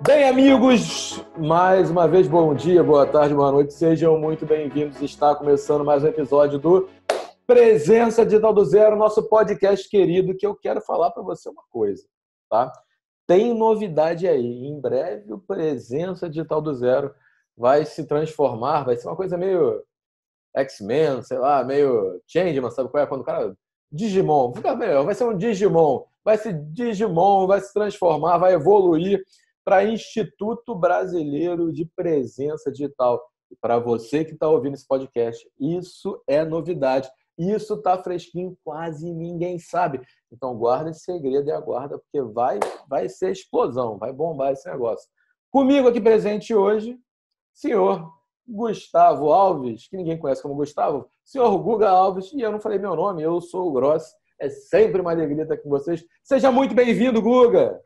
Bem, amigos, mais uma vez, bom dia, boa tarde, boa noite, sejam muito bem-vindos. Está começando mais um episódio do Presença Digital do Zero, nosso podcast querido, que eu quero falar para você uma coisa, tá? Tem novidade aí, em breve o Presença Digital do Zero vai se transformar, vai ser uma coisa meio X-Men, sei lá, meio Changeman, sabe qual é? Quando o cara... Digimon, fica melhor, vai ser um Digimon, vai se transformar, vai evoluir para Instituto Brasileiro de Presença Digital. E para você que está ouvindo esse podcast, isso é novidade. Isso está fresquinho, quase ninguém sabe. Então guarda esse segredo e aguarda, porque vai ser explosão, vai bombar esse negócio. Comigo aqui presente hoje, senhor Gustavo Alves, que ninguém conhece como Gustavo, senhor Guga Alves, e eu não falei meu nome, eu sou o Gross. É sempre uma alegria estar com vocês. Seja muito bem-vindo, Guga!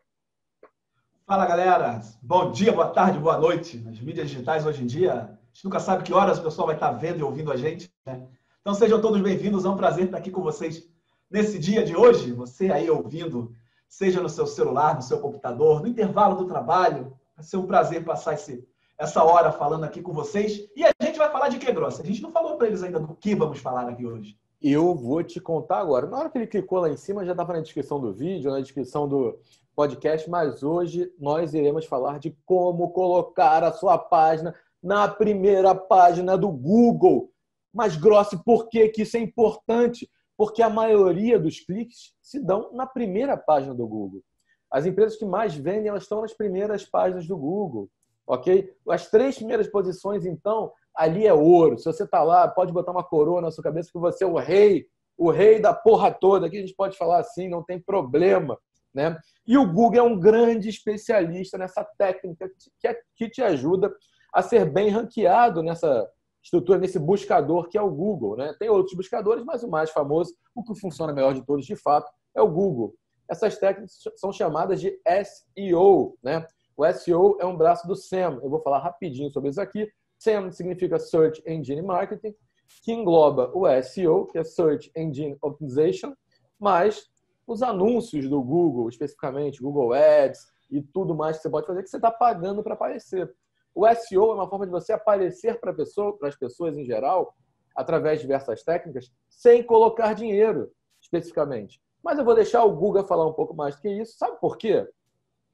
Fala, galera! Bom dia, boa tarde, boa noite. Nas mídias digitais, hoje em dia, a gente nunca sabe que horas o pessoal vai estar vendo e ouvindo a gente, né? Então, sejam todos bem-vindos. É um prazer estar aqui com vocês nesse dia de hoje. Você aí ouvindo, seja no seu celular, no seu computador, no intervalo do trabalho. Vai ser um prazer passar essa hora falando aqui com vocês. E a gente vai falar de quê, Grossa? A gente não falou para eles ainda do que vamos falar aqui hoje. Eu vou te contar agora. Na hora que ele clicou lá em cima, já estava na descrição do vídeo, na descrição do podcast, mas hoje nós iremos falar de como colocar a sua página na primeira página do Google. Mas, Grossi, por que isso é importante? Porque a maioria dos cliques se dão na primeira página do Google. As empresas que mais vendem, elas estão nas primeiras páginas do Google. Ok? As 3 primeiras posições, então, ali é ouro. Se você está lá, pode botar uma coroa na sua cabeça que você é o rei da porra toda. Aqui a gente pode falar assim, não tem problema, né? E o Google é um grande especialista nessa técnica que te ajuda a ser bem ranqueado nessa estrutura, nesse buscador que é o Google, né? Tem outros buscadores, mas o mais famoso, o que funciona melhor de todos, de fato, é o Google. Essas técnicas são chamadas de SEO, né? O SEO é um braço do SEM. Eu vou falar rapidinho sobre isso aqui. SEM significa Search Engine Marketing, que engloba o SEO, que é Search Engine Optimization, mas os anúncios do Google, especificamente Google Ads e tudo mais que você pode fazer, que você está pagando para aparecer. O SEO é uma forma de você aparecer para as pessoas em geral, através de diversas técnicas, sem colocar dinheiro, especificamente. Mas eu vou deixar o Google falar um pouco mais do que isso. Sabe por quê?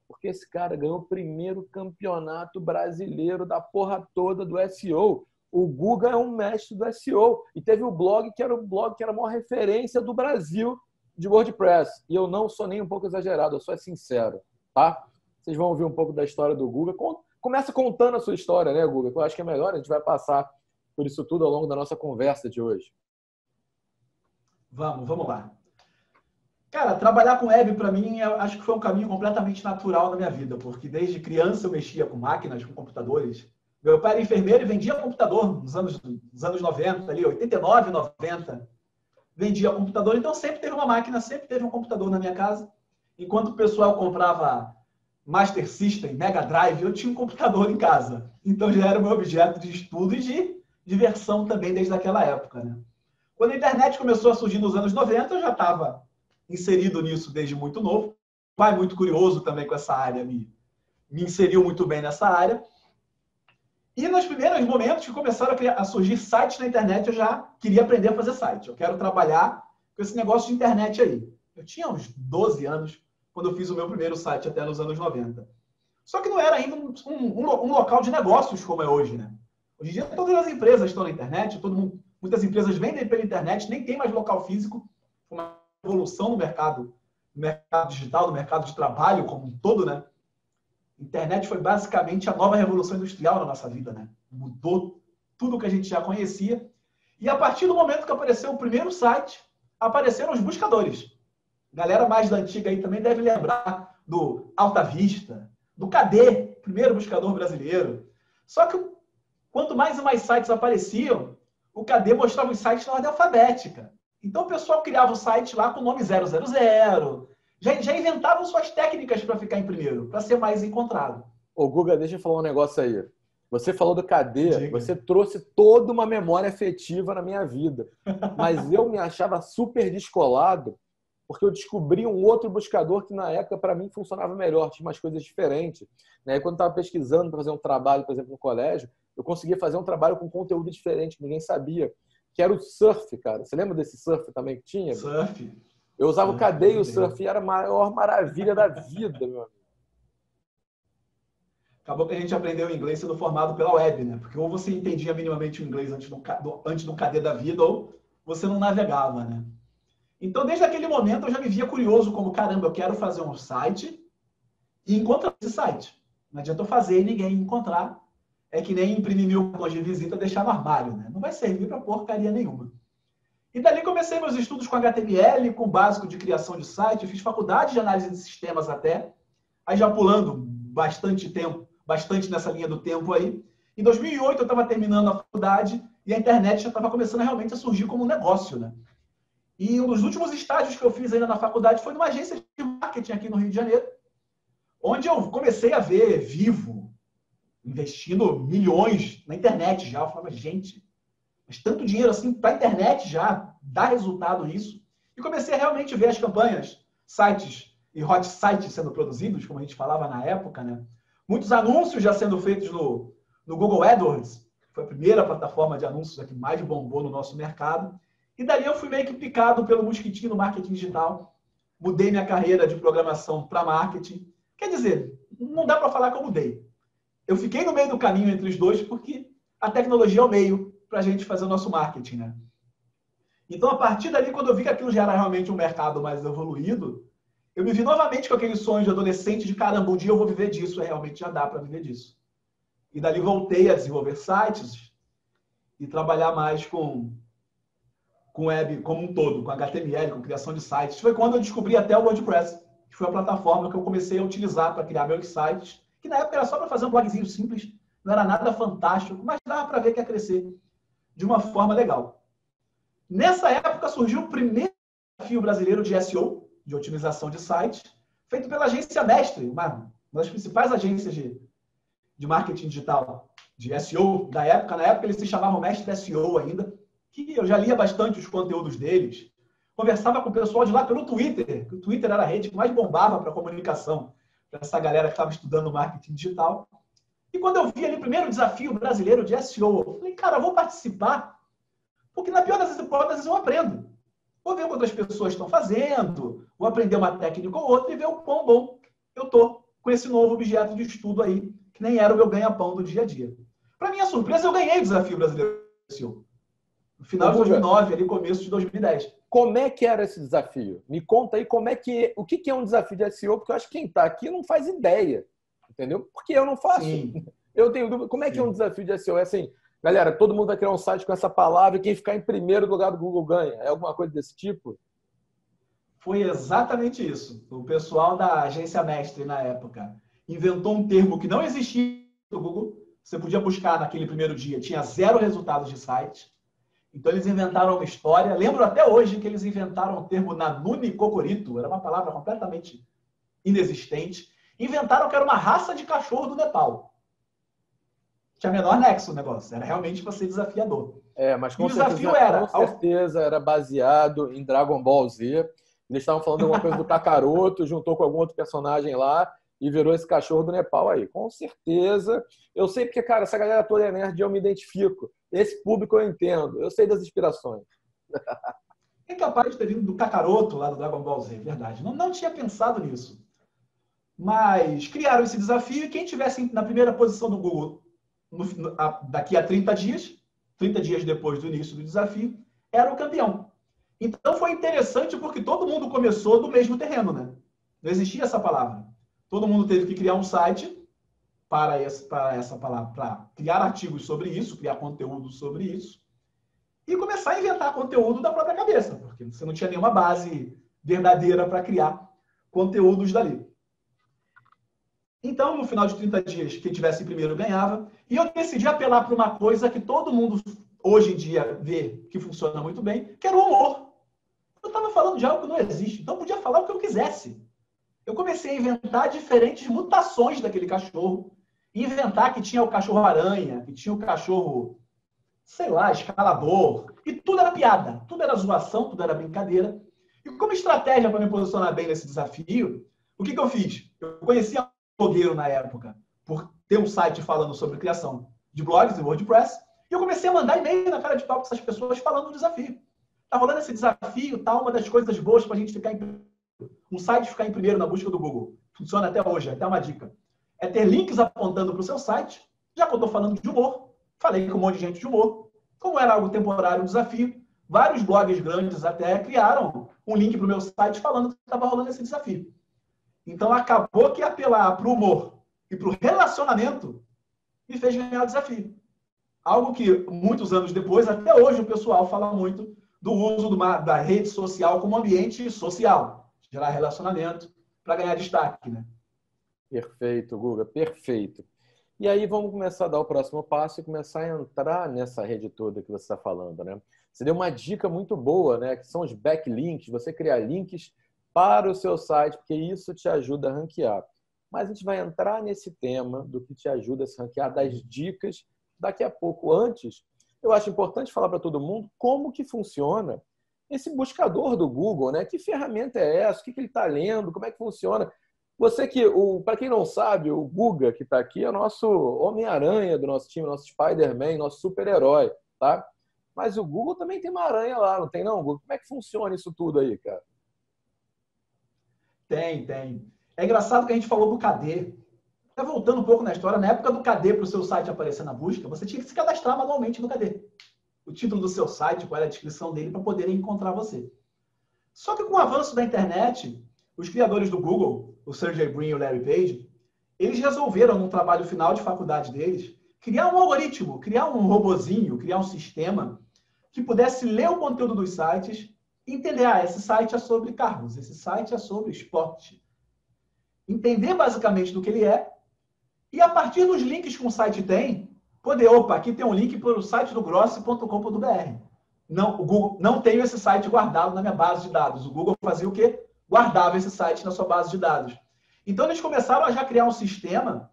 Porque esse cara ganhou o primeiro campeonato brasileiro da porra toda do SEO. O Guga é um mestre do SEO. E teve o blog que era a maior referência do Brasil de WordPress. E eu não sou nem um pouco exagerado, eu sou sincero, tá? Vocês vão ouvir um pouco da história do Guga. Começa contando a sua história, né, Guga? Que eu acho que é melhor, a gente vai passar por isso tudo ao longo da nossa conversa de hoje. Vamos lá. Cara, trabalhar com web, para mim, eu acho que foi um caminho completamente natural na minha vida, porque desde criança eu mexia com máquinas, com computadores. Meu pai era enfermeiro e vendia computador nos anos 90, ali, 89, 90. Vendia computador, então sempre teve uma máquina, sempre teve um computador na minha casa. Enquanto o pessoal comprava Master System, Mega Drive, eu tinha um computador em casa. Então já era o meu objeto de estudo e de diversão também desde aquela época, né? Quando a internet começou a surgir nos anos 90, eu já estava inserido nisso desde muito novo. Pai muito curioso também com essa área, me inseriu muito bem nessa área. E nos primeiros momentos que começaram a surgir sites na internet, eu já queria aprender a fazer site. Eu quero trabalhar com esse negócio de internet aí. Eu tinha uns 12 anos quando eu fiz o meu primeiro site, até nos anos 90. Só que não era ainda um local de negócios como é hoje, né? Hoje em dia todas as empresas estão na internet, muitas empresas vendem pela internet, nem tem mais local físico. Uma evolução no mercado digital, no mercado de trabalho como um todo, né? A internet foi basicamente a nova revolução industrial na nossa vida, né? Mudou tudo que a gente já conhecia. E a partir do momento que apareceu o primeiro site, apareceram os buscadores. Galera mais da antiga aí também deve lembrar do Alta Vista, do KD, primeiro buscador brasileiro. Só que quanto mais e mais sites apareciam, o KD mostrava os sites na ordem alfabética. Então o pessoal criava o site lá com o nome 000, já inventavam suas técnicas para ficar em primeiro, para ser mais encontrado. Ô, Guga, deixa eu falar um negócio aí. Você falou do KD, Diga. Você trouxe toda uma memória afetiva na minha vida. Mas eu me achava super descolado porque eu descobri um outro buscador que, na época, para mim, funcionava melhor, tinha umas coisas diferentes. Né? E quando eu estava pesquisando para fazer um trabalho, por exemplo, no colégio, eu conseguia fazer um trabalho com conteúdo diferente, que ninguém sabia, que era o surf, cara. Você lembra desse surf também que tinha? Surf. Eu usava o Cadeia o surf e era a maior maravilha da vida, meu amigo. Acabou que a gente aprendeu inglês sendo formado pela web, né? Porque ou você entendia minimamente o inglês antes do KD da vida, ou você não navegava, né? Então, desde aquele momento, eu já me via curioso como, caramba, eu quero fazer um site e encontrar esse site. Não adianta eu fazer e ninguém encontrar. É que nem imprimir 1000 cartões de visita e deixar no armário, né? Não vai servir para porcaria nenhuma. E dali comecei meus estudos com HTML, com o básico de criação de site, fiz faculdade de análise de sistemas até, aí já pulando bastante tempo, bastante nessa linha do tempo aí. Em 2008 eu estava terminando a faculdade e a internet já estava começando realmente a surgir como um negócio, né? E um dos últimos estágios que eu fiz ainda na faculdade foi numa agência de marketing aqui no Rio de Janeiro, onde eu comecei a ver Vivo investindo milhões na internet já. Eu falava, gente, mas tanto dinheiro assim para a internet já dá resultado isso. E comecei a realmente ver as campanhas, sites e hot sites sendo produzidos, como a gente falava na época, né? Muitos anúncios já sendo feitos no Google AdWords, que foi a primeira plataforma de anúncios que mais bombou no nosso mercado. E daí eu fui meio que picado pelo mosquitinho do marketing digital. Mudei minha carreira de programação para marketing. Quer dizer, não dá para falar que eu mudei. Eu fiquei no meio do caminho entre os dois porque a tecnologia é o meio para a gente fazer o nosso marketing, né? Então, a partir dali, quando eu vi que aquilo já era realmente um mercado mais evoluído, eu me vi novamente com aquele sonho de adolescente de caramba, um dia eu vou viver disso, realmente já dá para viver disso. E dali voltei a desenvolver sites e trabalhar mais com web como um todo, com HTML, com criação de sites. Foi quando eu descobri até o WordPress, que foi a plataforma que eu comecei a utilizar para criar meus sites, que na época era só para fazer um blogzinho simples, não era nada fantástico, mas dava para ver que ia crescer de uma forma legal. Nessa época surgiu o primeiro desafio brasileiro de SEO, de otimização de sites, feito pela agência Mestre, uma das principais agências de marketing digital, de SEO da época. Na época eles se chamavam Mestre SEO ainda, que eu já lia bastante os conteúdos deles, conversava com o pessoal de lá pelo Twitter, que o Twitter era a rede que mais bombava para comunicação, para essa galera que estava estudando marketing digital. E quando eu vi ali o primeiro desafio brasileiro de SEO, eu falei, cara, eu vou participar, porque na pior das hipóteses eu aprendo. Vou ver o que outras pessoas estão fazendo, vou aprender uma técnica ou outra e ver o quão bom eu estou com esse novo objeto de estudo aí, que nem era o meu ganha-pão do dia a dia. Para minha surpresa, eu ganhei o desafio brasileiro de SEO. No final de 2009, ali, começo de 2010. Como é que era esse desafio? Me conta aí o que é um desafio de SEO, porque eu acho que quem está aqui não faz ideia, entendeu? Porque eu não faço. Sim. Eu tenho dúvida. Como é que é um desafio de SEO? É assim, galera, todo mundo vai criar um site com essa palavra e quem ficar em primeiro lugar do Google ganha. É alguma coisa desse tipo? Foi exatamente isso. O pessoal da agência Mestre, na época, inventou um termo que não existia no Google. Você podia buscar naquele primeiro dia, tinha 0 resultados de site. Então, eles inventaram uma história. Lembro até hoje que eles inventaram o termo Nanuni Kokorito. Era uma palavra completamente inexistente. Inventaram que era uma raça de cachorro do Nepal. Tinha menor nexo o negócio. Era realmente para ser desafiador. Mas com certeza era baseado em Dragon Ball Z. Eles estavam falando alguma coisa do Kakaroto, juntou com algum outro personagem lá e virou esse cachorro do Nepal aí. Com certeza. Eu sei porque, cara, essa galera toda é nerd e eu me identifico. Esse público eu entendo. Eu sei das inspirações. É capaz de ter vindo do Kakaroto lá do Dragon Ball Z, verdade. Não tinha pensado nisso. Mas criaram esse desafio e quem tivesse na primeira posição do Google daqui a 30 dias depois do início do desafio, era o campeão. Então foi interessante porque todo mundo começou do mesmo terreno, né? Não existia essa palavra. Todo mundo teve que criar um site para essa palavra, para criar artigos sobre isso, criar conteúdo sobre isso e começar a inventar conteúdo da própria cabeça, porque você não tinha nenhuma base verdadeira para criar conteúdos dali. Então, no final de 30 dias, quem tivesse primeiro ganhava. E eu decidi apelar para uma coisa que todo mundo hoje em dia vê que funciona muito bem, que era o humor. Eu estava falando de algo que não existe, então eu podia falar o que eu quisesse. Eu comecei a inventar diferentes mutações daquele cachorro. Inventar que tinha o cachorro-aranha, que tinha o cachorro, sei lá, escalador. E tudo era piada, tudo era zoação, tudo era brincadeira. E como estratégia para me posicionar bem nesse desafio, o que eu fiz? Eu conhecia um blogueiro na época, por ter um site falando sobre criação de blogs e WordPress, e eu comecei a mandar e-mail na cara de pau para essas pessoas falando do desafio. Tá rolando esse desafio, tá? Uma das coisas boas para a gente ficar em um site ficar em primeiro na busca do Google. Funciona até hoje, até uma dica. É ter links apontando para o seu site. Já que eu estou falando de humor, falei com um monte de gente de humor. Como era algo temporário, um desafio, vários blogs grandes até criaram um link para o meu site falando que estava rolando esse desafio. Então, acabou que apelar para o humor e para o relacionamento me fez ganhar o desafio. Algo que, muitos anos depois, até hoje, o pessoal fala muito do uso da rede social como ambiente social, gerar relacionamento para ganhar destaque, né? Perfeito, Guga, perfeito. E aí vamos começar a dar o próximo passo e começar a entrar nessa rede toda que você está falando, né? Você deu uma dica muito boa, né? Que são os backlinks, você criar links para o seu site, porque isso te ajuda a ranquear. Mas a gente vai entrar nesse tema do que te ajuda a se ranquear, das dicas daqui a pouco. Antes, eu acho importante falar para todo mundo como que funciona esse buscador do Google, né? Que ferramenta é essa? O que ele está lendo? Como é que funciona? Você que, para quem não sabe, o Guga que está aqui é o nosso Homem-Aranha do nosso time, nosso Spider-Man, nosso super-herói, tá? Mas o Google também tem uma aranha lá, não tem não, Google? Como é que funciona isso tudo aí, cara? Tem. É engraçado que a gente falou do KD. Até voltando um pouco na história, na época do KD para o seu site aparecer na busca, você tinha que se cadastrar manualmente no KD. O título do seu site, qual era a descrição dele, para poderem encontrar você. Só que com o avanço da internet, os criadores do Google, o Sergey Brin e o Larry Page, eles resolveram, no trabalho final de faculdade deles, criar um algoritmo, criar um robozinho, criar um sistema que pudesse ler o conteúdo dos sites e entender, esse site é sobre carros, esse site é sobre esporte. Entender basicamente do que ele é e, a partir dos links que um site tem, poder, aqui tem um link para o site do grossi.com.br. Não, o Google não tem esse site guardado na minha base de dados. O Google fazia o quê? Guardava esse site na sua base de dados. Então, eles começaram a já criar um sistema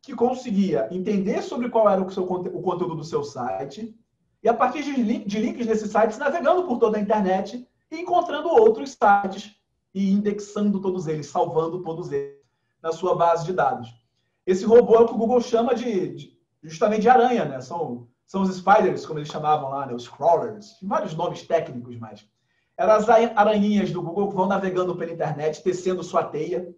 que conseguia entender sobre qual era o conteúdo do seu site e, a partir de links desses sites, navegando por toda a internet e encontrando outros sites e indexando todos eles, salvando todos eles na sua base de dados. Esse robô é o que o Google chama justamente de aranha, né? São os spiders, como eles chamavam lá, né? Os crawlers, vários nomes técnicos, mas eram as aranhinhas do Google que vão navegando pela internet, tecendo sua teia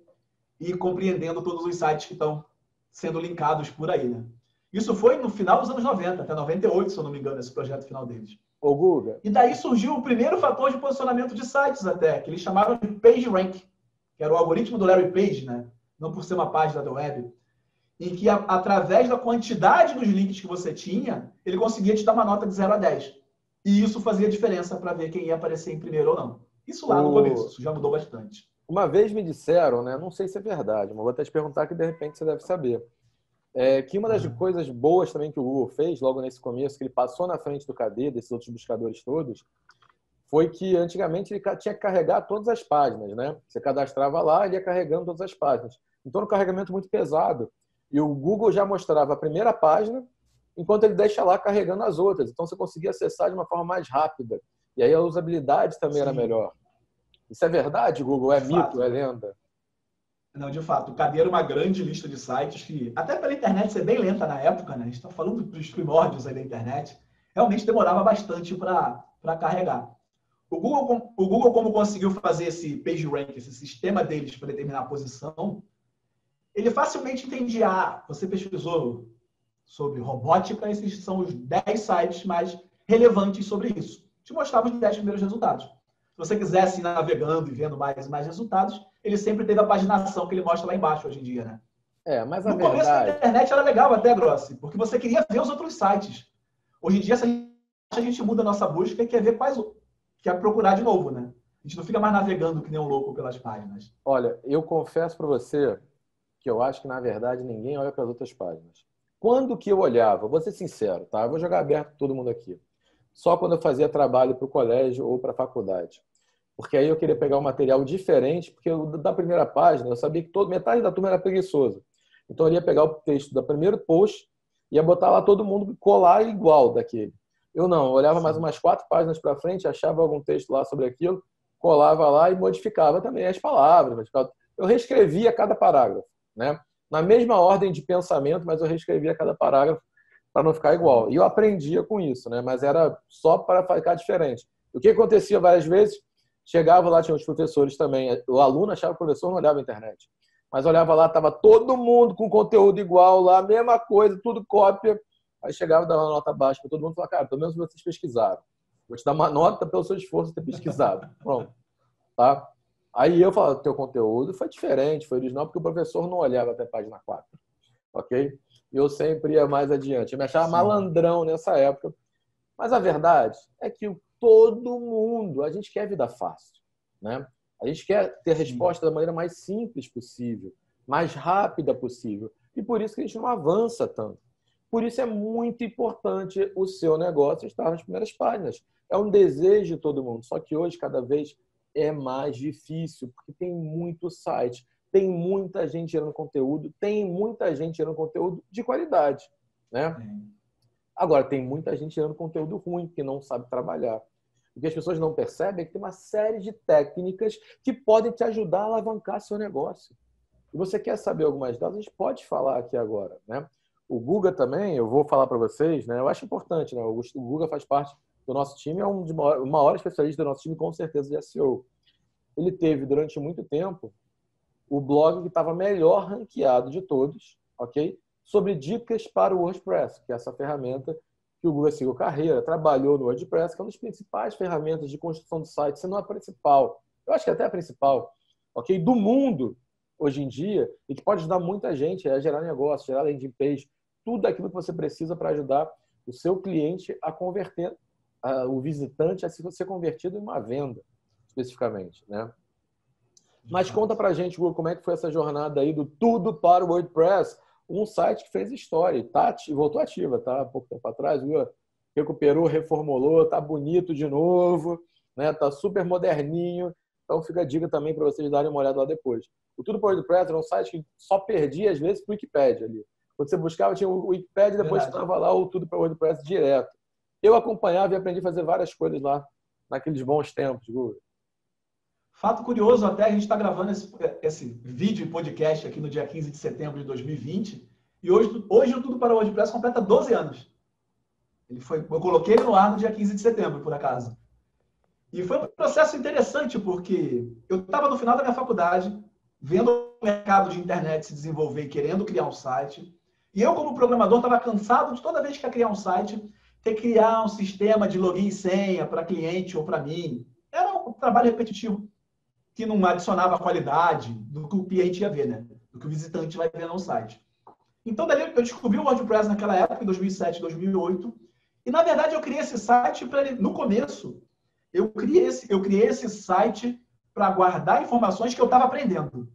e compreendendo todos os sites que estão sendo linkados por aí, né? Isso foi no final dos anos 90, até 98, se eu não me engano, esse projeto final deles. Ô, Guga. E daí surgiu o primeiro fator de posicionamento de sites até, que eles chamaram de PageRank, que era o algoritmo do Larry Page, né? Não por ser uma página da web, em que, através da quantidade dos links que você tinha, ele conseguia te dar uma nota de 0 a 10. E isso fazia diferença para ver quem ia aparecer em primeiro ou não. Isso lá no começo, isso já mudou bastante. Uma vez me disseram, né? Não sei se é verdade, mas vou até te perguntar que de repente você deve saber. Que uma das coisas boas também que o Google fez, logo nesse começo, que ele passou na frente do KD, desses outros buscadores todos, foi que antigamente ele tinha que carregar todas as páginas, né? Você cadastrava lá, ele ia carregando todas as páginas. Então, um carregamento muito pesado. E o Google já mostrava a primeira página, enquanto ele deixa lá carregando as outras. Então, você conseguia acessar de uma forma mais rápida. E aí a usabilidade também era melhor. Isso é verdade, Google? É mito? É lenda? Não, de fato. O KD era uma grande lista de sites que, até pela internet ser bem lenta na época, né? A gente está falando dos primórdios aí da internet, realmente demorava bastante para carregar. O Google, como conseguiu fazer esse PageRank, esse sistema deles para determinar a posição, ele facilmente entendia, você pesquisou sobre robótica, esses são os 10 sites mais relevantes sobre isso. Te mostrava os 10 primeiros resultados. Se você quisesse ir navegando e vendo mais e mais resultados, ele sempre teve a paginação que ele mostra lá embaixo hoje em dia, né? Mas no começo da internet era legal até, Grossi, porque você queria ver os outros sites. Hoje em dia, se a gente muda a nossa busca e quer ver quer procurar de novo, né? A gente não fica mais navegando que nem um louco pelas páginas. Olha, eu confesso para você que eu acho que, na verdade, ninguém olha para as outras páginas. Quando que eu olhava? Vou ser sincero, tá? Eu vou jogar aberto para todo mundo aqui. Só quando eu fazia trabalho para o colégio ou para a faculdade. Porque aí eu queria pegar um material diferente, porque da primeira página eu sabia que metade da turma era preguiçosa. Então eu ia pegar o texto do primeiro post e ia botar lá todo mundo colar igual daquele. Eu não, eu olhava mais umas 4 páginas para frente, achava algum texto lá sobre aquilo, colava lá e modificava também as palavras. Eu reescrevia cada parágrafo, né? Na mesma ordem de pensamento, mas eu reescrevia cada parágrafo para não ficar igual. E eu aprendia com isso, né? Mas era só para ficar diferente. O que acontecia várias vezes, chegava lá, tinha os professores também, o aluno achava que o professor não olhava a internet, mas olhava lá, estava todo mundo com conteúdo igual lá, mesma coisa, tudo cópia. Aí chegava, dava uma nota baixa para todo mundo e falava, cara, pelo menos vocês pesquisaram. Vou te dar uma nota pelo seu esforço de ter pesquisado. Pronto. Tá? Aí eu falava, teu conteúdo foi diferente, foi original, porque o professor não olhava até a página 4. Ok? E eu sempre ia mais adiante. Eu me achava malandrão nessa época. Mas a verdade é que todo mundo, a gente quer vida fácil, né? A gente quer ter resposta da maneira mais simples possível, mais rápida possível. E por isso que a gente não avança tanto. Por isso é muito importante o seu negócio estar nas primeiras páginas. É um desejo de todo mundo. Só que hoje, cada vez é mais difícil, porque tem muito site, tem muita gente gerando conteúdo, tem muita gente gerando conteúdo de qualidade, né? Agora, tem muita gente gerando conteúdo ruim, que não sabe trabalhar. O que as pessoas não percebem é que tem uma série de técnicas que podem te ajudar a alavancar seu negócio. E você quer saber algumas delas, a gente pode falar aqui agora, né? O Guga também, eu vou falar para vocês, né? Eu acho importante, né? O Guga faz parte do nosso time, é um dos maiores especialistas do nosso time, com certeza, de SEO. Ele teve, durante muito tempo, o blog que estava melhor ranqueado de todos, ok? Sobre dicas para o WordPress, que é essa ferramenta que o Guga seguiu carreira, trabalhou no WordPress, que é uma das principais ferramentas de construção de site, se não a principal. Eu acho que até a principal, ok? Do mundo, hoje em dia, e que pode ajudar muita gente a gerar negócio, gerar landing page, tudo aquilo que você precisa para ajudar o seu cliente a converter, o visitante a ser convertido em uma venda, especificamente, né? Mas conta pra gente, Guga, como é que foi essa jornada aí do tudo para o WordPress, um site que fez história, tá, voltou ativa, tá? Há pouco tempo atrás, Guga, recuperou, reformulou, tá bonito de novo, né? Tá super moderninho. Então fica a dica também para vocês darem uma olhada lá depois. O Tudo para o WordPress era um site que só perdia, às vezes, para o Wikipedia ali. Quando você buscava, tinha o Wikipedia e depois estava lá o Tudo para o WordPress direto. Eu acompanhava e aprendi a fazer várias coisas lá naqueles bons tempos, Guga. Fato curioso, até a gente está gravando esse vídeo e podcast aqui no dia 15 de setembro de 2020 e hoje o Tudo para o WordPress completa 12 anos. Eu coloquei ele no ar no dia 15 de setembro, por acaso. E foi um processo interessante, porque eu estava no final da minha faculdade, vendo o mercado de internet se desenvolver e querendo criar um site. E eu, como programador, estava cansado de toda vez que ia criar um site, ter que criar um sistema de login e senha para cliente ou para mim. Era um trabalho repetitivo, que não adicionava qualidade do que o cliente ia ver, né? Do que o visitante vai ver no site. Então, dali eu descobri o WordPress naquela época, em 2007, 2008. E, na verdade, eu criei esse site para ele, no começo, eu criei esse site para guardar informações que eu estava aprendendo.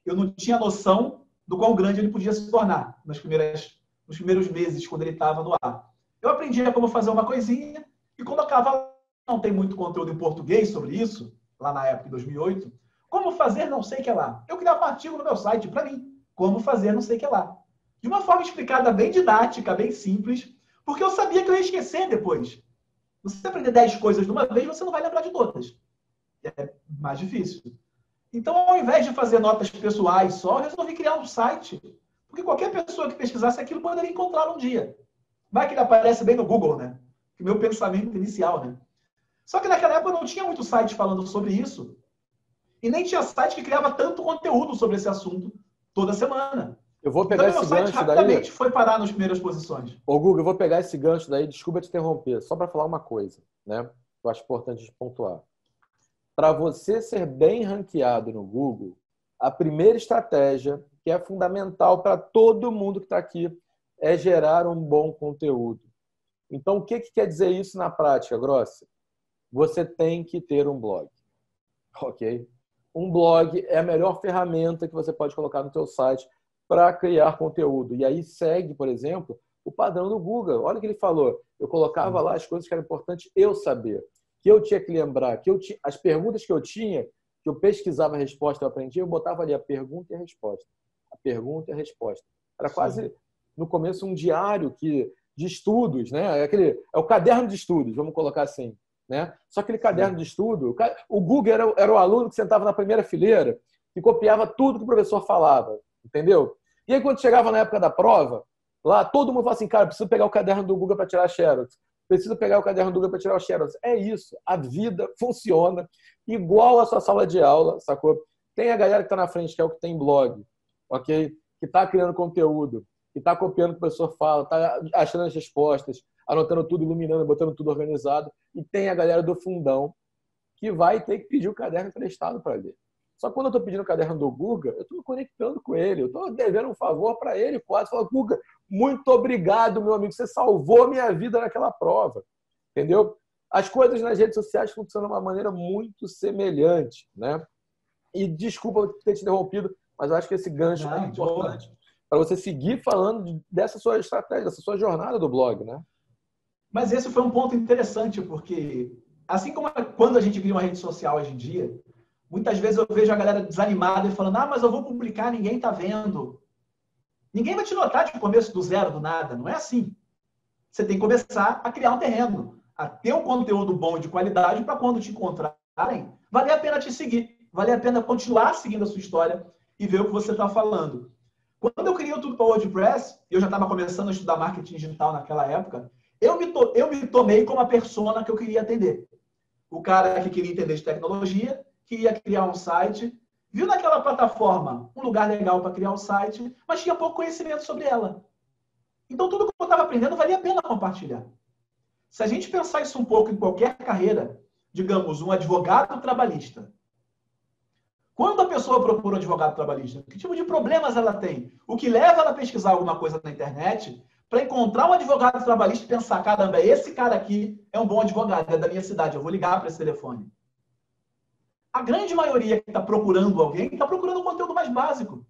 Eu não tinha noção do quão grande ele podia se tornar nos primeiros meses, quando ele estava no ar. Eu aprendia como fazer uma coisinha e colocava, não tem muito conteúdo em português sobre isso, lá na época, em 2008, como fazer não sei o que lá. Eu criava um artigo no meu site para mim, como fazer não sei o que lá. De uma forma explicada bem didática, bem simples, porque eu sabia que eu ia esquecer depois. Você aprender 10 coisas de uma vez, você não vai lembrar de todas. É mais difícil. Então, ao invés de fazer notas pessoais só, eu resolvi criar um site. Porque qualquer pessoa que pesquisasse aquilo poderia encontrá-lo um dia. Vai que ele aparece bem no Google, né? Que meu pensamento inicial, né? Só que naquela época não tinha muito site falando sobre isso. E nem tinha site que criava tanto conteúdo sobre esse assunto toda semana. Eu vou pegar então, esse meu site gancho rapidamente daí. foi parar nas primeiras posições. Ô, Guga, eu vou pegar esse gancho daí, desculpa te interromper, só para falar uma coisa, né? Eu acho importante pontuar. Para você ser bem ranqueado no Google, a primeira estratégia, que é fundamental para todo mundo que está aqui, é gerar um bom conteúdo. Então, o que quer dizer isso na prática, Grossi? Você tem que ter um blog, ok? Um blog é a melhor ferramenta que você pode colocar no seu site para criar conteúdo. E aí segue, por exemplo, o padrão do Google. Olha o que ele falou. Eu colocava lá as coisas que eram importantes eu saber, que eu tinha que lembrar, as perguntas que eu tinha, que eu pesquisava a resposta, eu aprendia, eu botava ali a pergunta e a resposta. A pergunta e a resposta. Era quase, no começo, um diário de estudos, né? É o caderno de estudos, vamos colocar assim. né? Só aquele caderno de estudo. O Guga era o aluno que sentava na primeira fileira e copiava tudo que o professor falava, entendeu? E aí, quando chegava na época da prova, lá todo mundo falava assim, cara, preciso pegar o caderno do Guga para tirar a xerox. Preciso pegar o caderno do Guga para tirar o xerox. É isso. A vida funciona igual a sua sala de aula, sacou? Tem a galera que está na frente, que é o que tem blog, ok? Que está criando conteúdo, que está copiando o que o professor fala, está achando as respostas, anotando tudo, iluminando, botando tudo organizado. E tem a galera do fundão que vai ter que pedir o caderno emprestado para ler. Só que quando eu estou pedindo o caderno do Guga, eu estou me conectando com ele, eu estou devendo um favor para ele, quase. Falo, Guga, muito obrigado, meu amigo, você salvou minha vida naquela prova. Entendeu? As coisas nas redes sociais funcionam de uma maneira muito semelhante, né? E desculpa ter te interrompido, mas eu acho que esse gancho é importante para você seguir falando dessa sua estratégia, dessa sua jornada do blog, né? Mas esse foi um ponto interessante, porque assim como quando a gente cria uma rede social hoje em dia, muitas vezes eu vejo a galera desanimada e falando, mas eu vou publicar, ninguém está vendo. Ninguém vai te notar de começo do zero, do nada. Não é assim. Você tem que começar a criar um terreno, a ter um conteúdo bom e de qualidade para quando te encontrarem, valer a pena te seguir, valer a pena continuar seguindo a sua história e ver o que você está falando. Quando eu criei tudo para o WordPress, eu já estava começando a estudar marketing digital naquela época, eu me tomei como a persona que eu queria atender. O cara que queria entender de tecnologia, que ia criar um site, viu naquela plataforma um lugar legal para criar um site, mas tinha pouco conhecimento sobre ela. Então, tudo que eu estava aprendendo valia a pena compartilhar. Se a gente pensar isso um pouco em qualquer carreira, digamos, um advogado trabalhista. Quando a pessoa procura um advogado trabalhista, que tipo de problemas ela tem? O que leva ela a pesquisar alguma coisa na internet para encontrar um advogado trabalhista e pensar, caramba, esse cara aqui é um bom advogado, é da minha cidade, eu vou ligar para esse telefone. A grande maioria que está procurando alguém está procurando um conteúdo mais básico.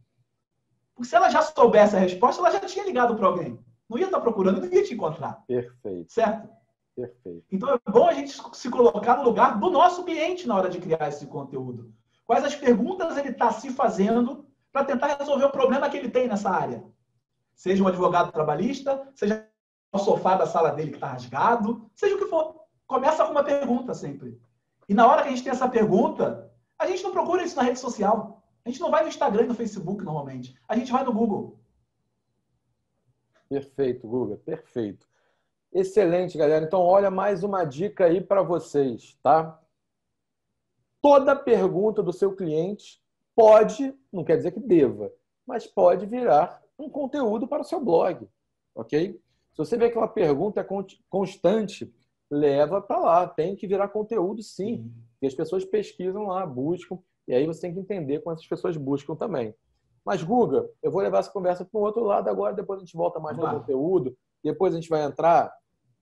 Porque se ela já soubesse a resposta, ela já tinha ligado para alguém. Não ia estar procurando, não ia te encontrar. Perfeito. Certo? Perfeito. Então é bom a gente se colocar no lugar do nosso cliente na hora de criar esse conteúdo. Quais as perguntas ele está se fazendo para tentar resolver o problema que ele tem nessa área. Seja um advogado trabalhista, seja o sofá da sala dele que está rasgado, seja o que for. Começa com uma pergunta sempre. E na hora que a gente tem essa pergunta, a gente não procura isso na rede social. A gente não vai no Instagram e no Facebook normalmente. A gente vai no Google. Perfeito, Guga. Perfeito. Excelente, galera. Então, olha mais uma dica aí para vocês, tá? Toda pergunta do seu cliente pode, não quer dizer que deva, mas pode virar um conteúdo para o seu blog, ok? Se você vê que uma pergunta é constante, leva para lá. Tem que virar conteúdo, sim. E as pessoas pesquisam lá, buscam, e aí você tem que entender como essas pessoas buscam também. Mas, Guga, eu vou levar essa conversa para um outro lado agora, depois a gente volta mais no conteúdo, depois a gente vai entrar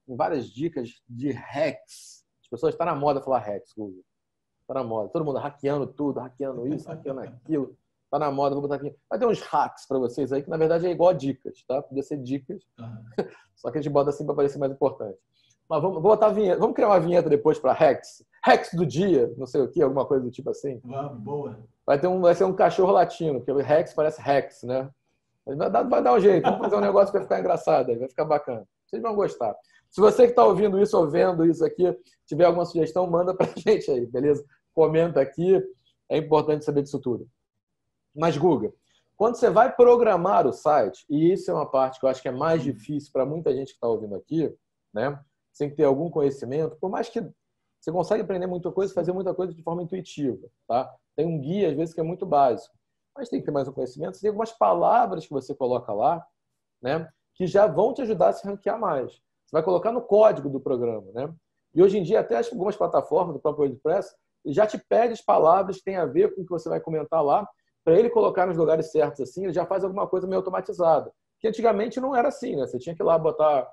em várias dicas de hacks. As pessoas estão na moda falar hacks, Guga. Está na moda. Todo mundo hackeando tudo, hackeando isso, hackeando aquilo. Está na moda, vou botar aqui. Vai ter uns hacks para vocês aí, que na verdade é igual a dicas, tá? Podia ser dicas, só que a gente bota assim para parecer mais importante. Mas vamos botar a vinheta. Vamos criar uma vinheta depois para hacks. Hacks do dia, não sei o que, alguma coisa do tipo assim. Boa. Vai ser um cachorro latino, porque o Rex parece Rex, né? Mas vai dar um jeito, vamos fazer um negócio que vai ficar engraçado, vai ficar bacana. Vocês vão gostar. Se você que está ouvindo isso ou vendo isso aqui, tiver alguma sugestão, manda para a gente aí, beleza? Comenta aqui, é importante saber disso tudo. Mas, Guga, quando você vai programar o site, e isso é uma parte que eu acho que é mais difícil para muita gente que está ouvindo aqui, né? Você tem que ter algum conhecimento, por mais que você consegue aprender muita coisa, fazer muita coisa de forma intuitiva, tá? Tem um guia, às vezes, que é muito básico, mas tem que ter mais um conhecimento. Você tem algumas palavras que você coloca lá, né? Que já vão te ajudar a se ranquear mais. Você vai colocar no código do programa, né? E hoje em dia, até algumas plataformas do próprio WordPress já te pede as palavras que têm a ver com o que você vai comentar lá, para ele colocar nos lugares certos assim, ele já faz alguma coisa meio automatizada. Que antigamente não era assim, né? Você tinha que ir lá botar...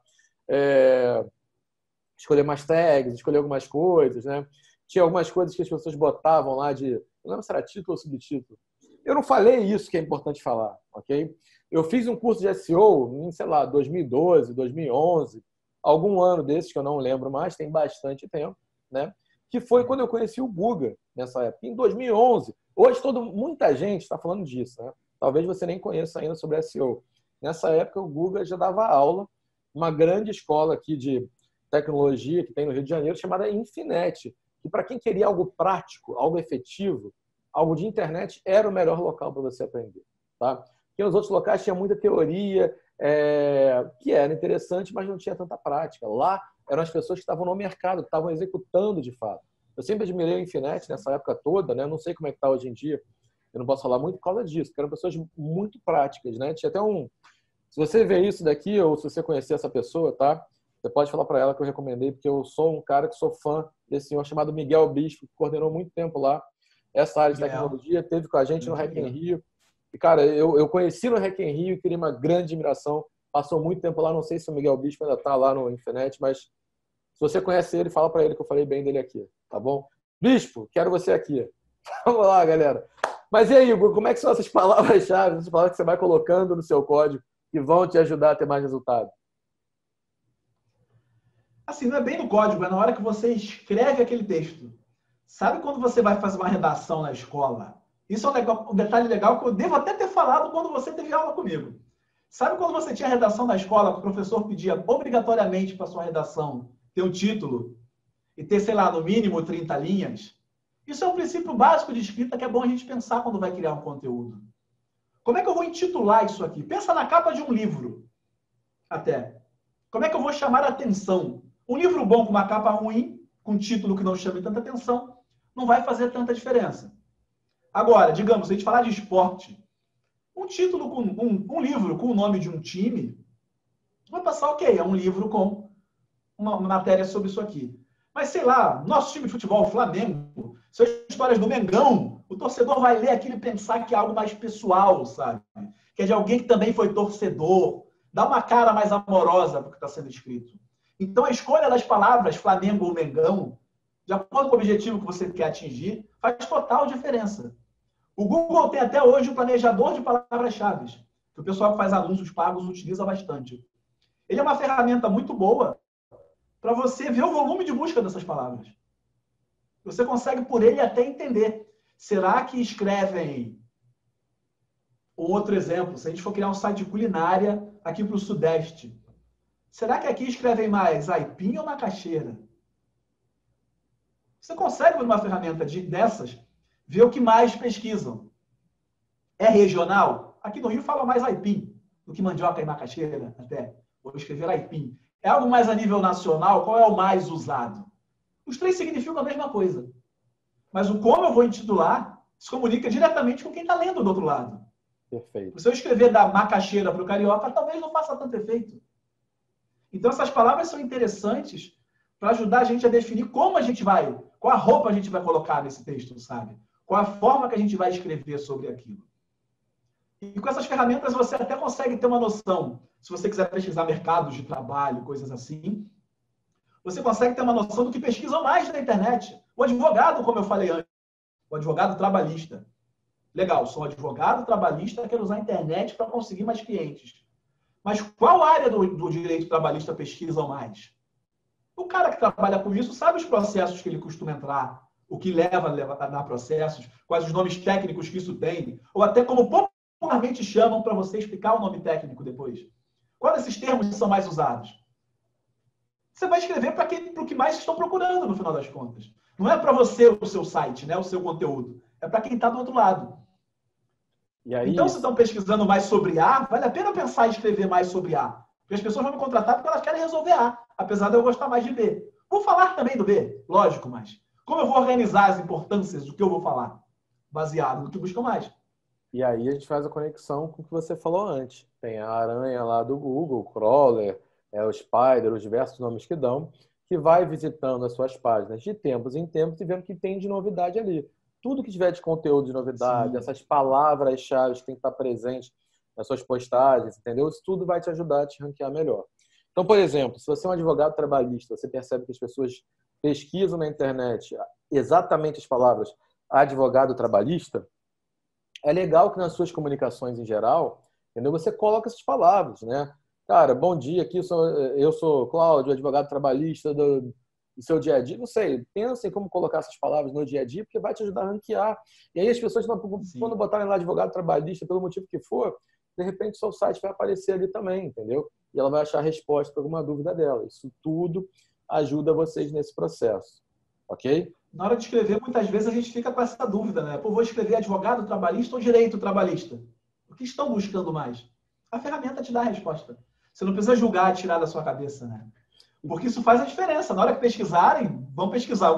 escolher mais tags, escolher algumas coisas, né? Tinha algumas coisas que as pessoas botavam lá de... Não lembro se era título ou subtítulo. Eu não falei isso que é importante falar, ok? Eu fiz um curso de SEO em, sei lá, 2012, 2011, algum ano desses que eu não lembro mais, tem bastante tempo, né? Que foi quando eu conheci o Guga, nessa época, em 2011. Hoje, muita gente está falando disso, né? Talvez você nem conheça ainda sobre SEO. Nessa época, o Guga já dava aula, uma grande escola aqui de tecnologia que tem no Rio de Janeiro chamada Infinet, que para quem queria algo prático, algo efetivo, algo de internet, era o melhor local para você aprender. Tá? Porque os outros locais tinha muita teoria, que era interessante, mas não tinha tanta prática. Lá eram as pessoas que estavam no mercado, que estavam executando de fato. Eu sempre admirei o Infinet nessa época toda, né? Não sei como é que está hoje em dia, eu não posso falar muito por causa disso, porque eram pessoas muito práticas, né? Tinha até um... Se você ver isso daqui, ou se você conhecer essa pessoa, tá? Você pode falar para ela que eu recomendei, porque eu sou um cara que sou fã desse senhor chamado Miguel Bispo, que coordenou muito tempo lá essa área de tecnologia, teve com a gente no Hack in Rio. E, cara, eu conheci no Hack in Rio e queria uma grande admiração. Passou muito tempo lá, não sei se o Miguel Bispo ainda está lá no Infinet, mas se você conhece ele, fala para ele que eu falei bem dele aqui, tá bom? Bispo, quero você aqui. Vamos lá, galera. Mas e aí, Igor, como é que são essas palavras-chave, essas palavras que você vai colocando no seu código que vão te ajudar a ter mais resultado? Assim, não é bem no código, é na hora que você escreve aquele texto. Sabe quando você vai fazer uma redação na escola? Isso é um detalhe legal que eu devo até ter falado quando você teve aula comigo. Sabe quando você tinha redação na escola, que o professor pedia obrigatoriamente para sua redação ter um título e ter, sei lá, no mínimo 30 linhas? Isso é um princípio básico de escrita que é bom a gente pensar quando vai criar um conteúdo. Como é que eu vou intitular isso aqui? Pensa na capa de um livro, até. Como é que eu vou chamar a atenção? Um livro bom com uma capa ruim, com um título que não chame tanta atenção, não vai fazer tanta diferença. Agora, digamos, se a gente falar de esporte, um título com um livro com o nome de um time, vai passar ok, é um livro com uma matéria sobre isso aqui. Mas, sei lá, nosso time de futebol, o Flamengo, são histórias do Mengão, o torcedor vai ler aquilo e pensar que é algo mais pessoal, sabe? Que é de alguém que também foi torcedor. Dá uma cara mais amorosa para o que está sendo escrito. Então, a escolha das palavras Flamengo ou Mengão, de acordo com o objetivo que você quer atingir, faz total diferença. O Google tem até hoje um planejador de palavras-chave, que o pessoal que faz anúncios pagos utiliza bastante. Ele é uma ferramenta muito boa para você ver o volume de busca dessas palavras. Você consegue, por ele, até entender. Será que escrevem... Outro exemplo, se a gente for criar um site de culinária aqui para o Sudeste, será que aqui escrevem mais aipim ou macaxeira? Você consegue, por uma ferramenta dessas, ver o que mais pesquisam. É regional? Aqui no Rio fala mais aipim do que mandioca e macaxeira, até. Vou escrever aipim. É algo mais a nível nacional? Qual é o mais usado? Os três significam a mesma coisa. Mas o como eu vou intitular se comunica diretamente com quem está lendo do outro lado. Perfeito. Se eu escrever da macaxeira para o carioca, talvez não faça tanto efeito. Então, essas palavras são interessantes para ajudar a gente a definir como a gente vai, qual a roupa a gente vai colocar nesse texto, sabe? Qual a forma que a gente vai escrever sobre aquilo. E com essas ferramentas você até consegue ter uma noção. Se você quiser pesquisar mercados de trabalho, coisas assim, você consegue ter uma noção do que pesquisam mais na internet. O advogado, como eu falei antes, o advogado trabalhista. Legal, sou um advogado trabalhista, quero usar a internet para conseguir mais clientes. Mas qual área do direito trabalhista pesquisam mais? O cara que trabalha com isso sabe os processos que ele costuma entrar, o que leva a dar processos, quais os nomes técnicos que isso tem, ou até como popularmente chamam para você explicar o nome técnico depois. Quais desses termos são mais usados? Você vai escrever para o que mais estão procurando, no final das contas. Não é para você o seu site, né, o seu conteúdo. É para quem está do outro lado. E aí, então, se estão pesquisando mais sobre A, vale a pena pensar em escrever mais sobre A. Porque as pessoas vão me contratar porque elas querem resolver A, apesar de eu gostar mais de B. Vou falar também do B, lógico, mas como eu vou organizar as importâncias do que eu vou falar? Baseado no que buscam mais. E aí a gente faz a conexão com o que você falou antes. Tem a aranha lá do Google, o crawler, o spider, os diversos nomes que dão, que vai visitando as suas páginas de tempos em tempos e vendo o que tem de novidade ali. Tudo que tiver de conteúdo de novidade, Sim. essas palavras-chave que tem que estar presentes nas suas postagens, entendeu? Isso tudo vai te ajudar a te ranquear melhor. Então, por exemplo, se você é um advogado trabalhista, você percebe que as pessoas pesquisam na internet exatamente as palavras advogado trabalhista, é legal que nas suas comunicações em geral, entendeu? Você coloca essas palavras, né? Cara, bom dia, aqui eu sou Cláudio, advogado trabalhista do seu dia a dia. Não sei, pensa em como colocar essas palavras no dia a dia, porque vai te ajudar a ranquear. E aí as pessoas, quando botarem lá advogado trabalhista, pelo motivo que for, de repente o seu site vai aparecer ali também, entendeu? E ela vai achar a resposta para alguma dúvida dela. Isso tudo ajuda vocês nesse processo. Ok? Na hora de escrever, muitas vezes a gente fica com essa dúvida, né? Pô, vou escrever advogado trabalhista ou direito trabalhista? O que estão buscando mais? A ferramenta te dá a resposta. Você não precisa julgar, tirar da sua cabeça, né? Porque isso faz a diferença. Na hora que pesquisarem, vão pesquisar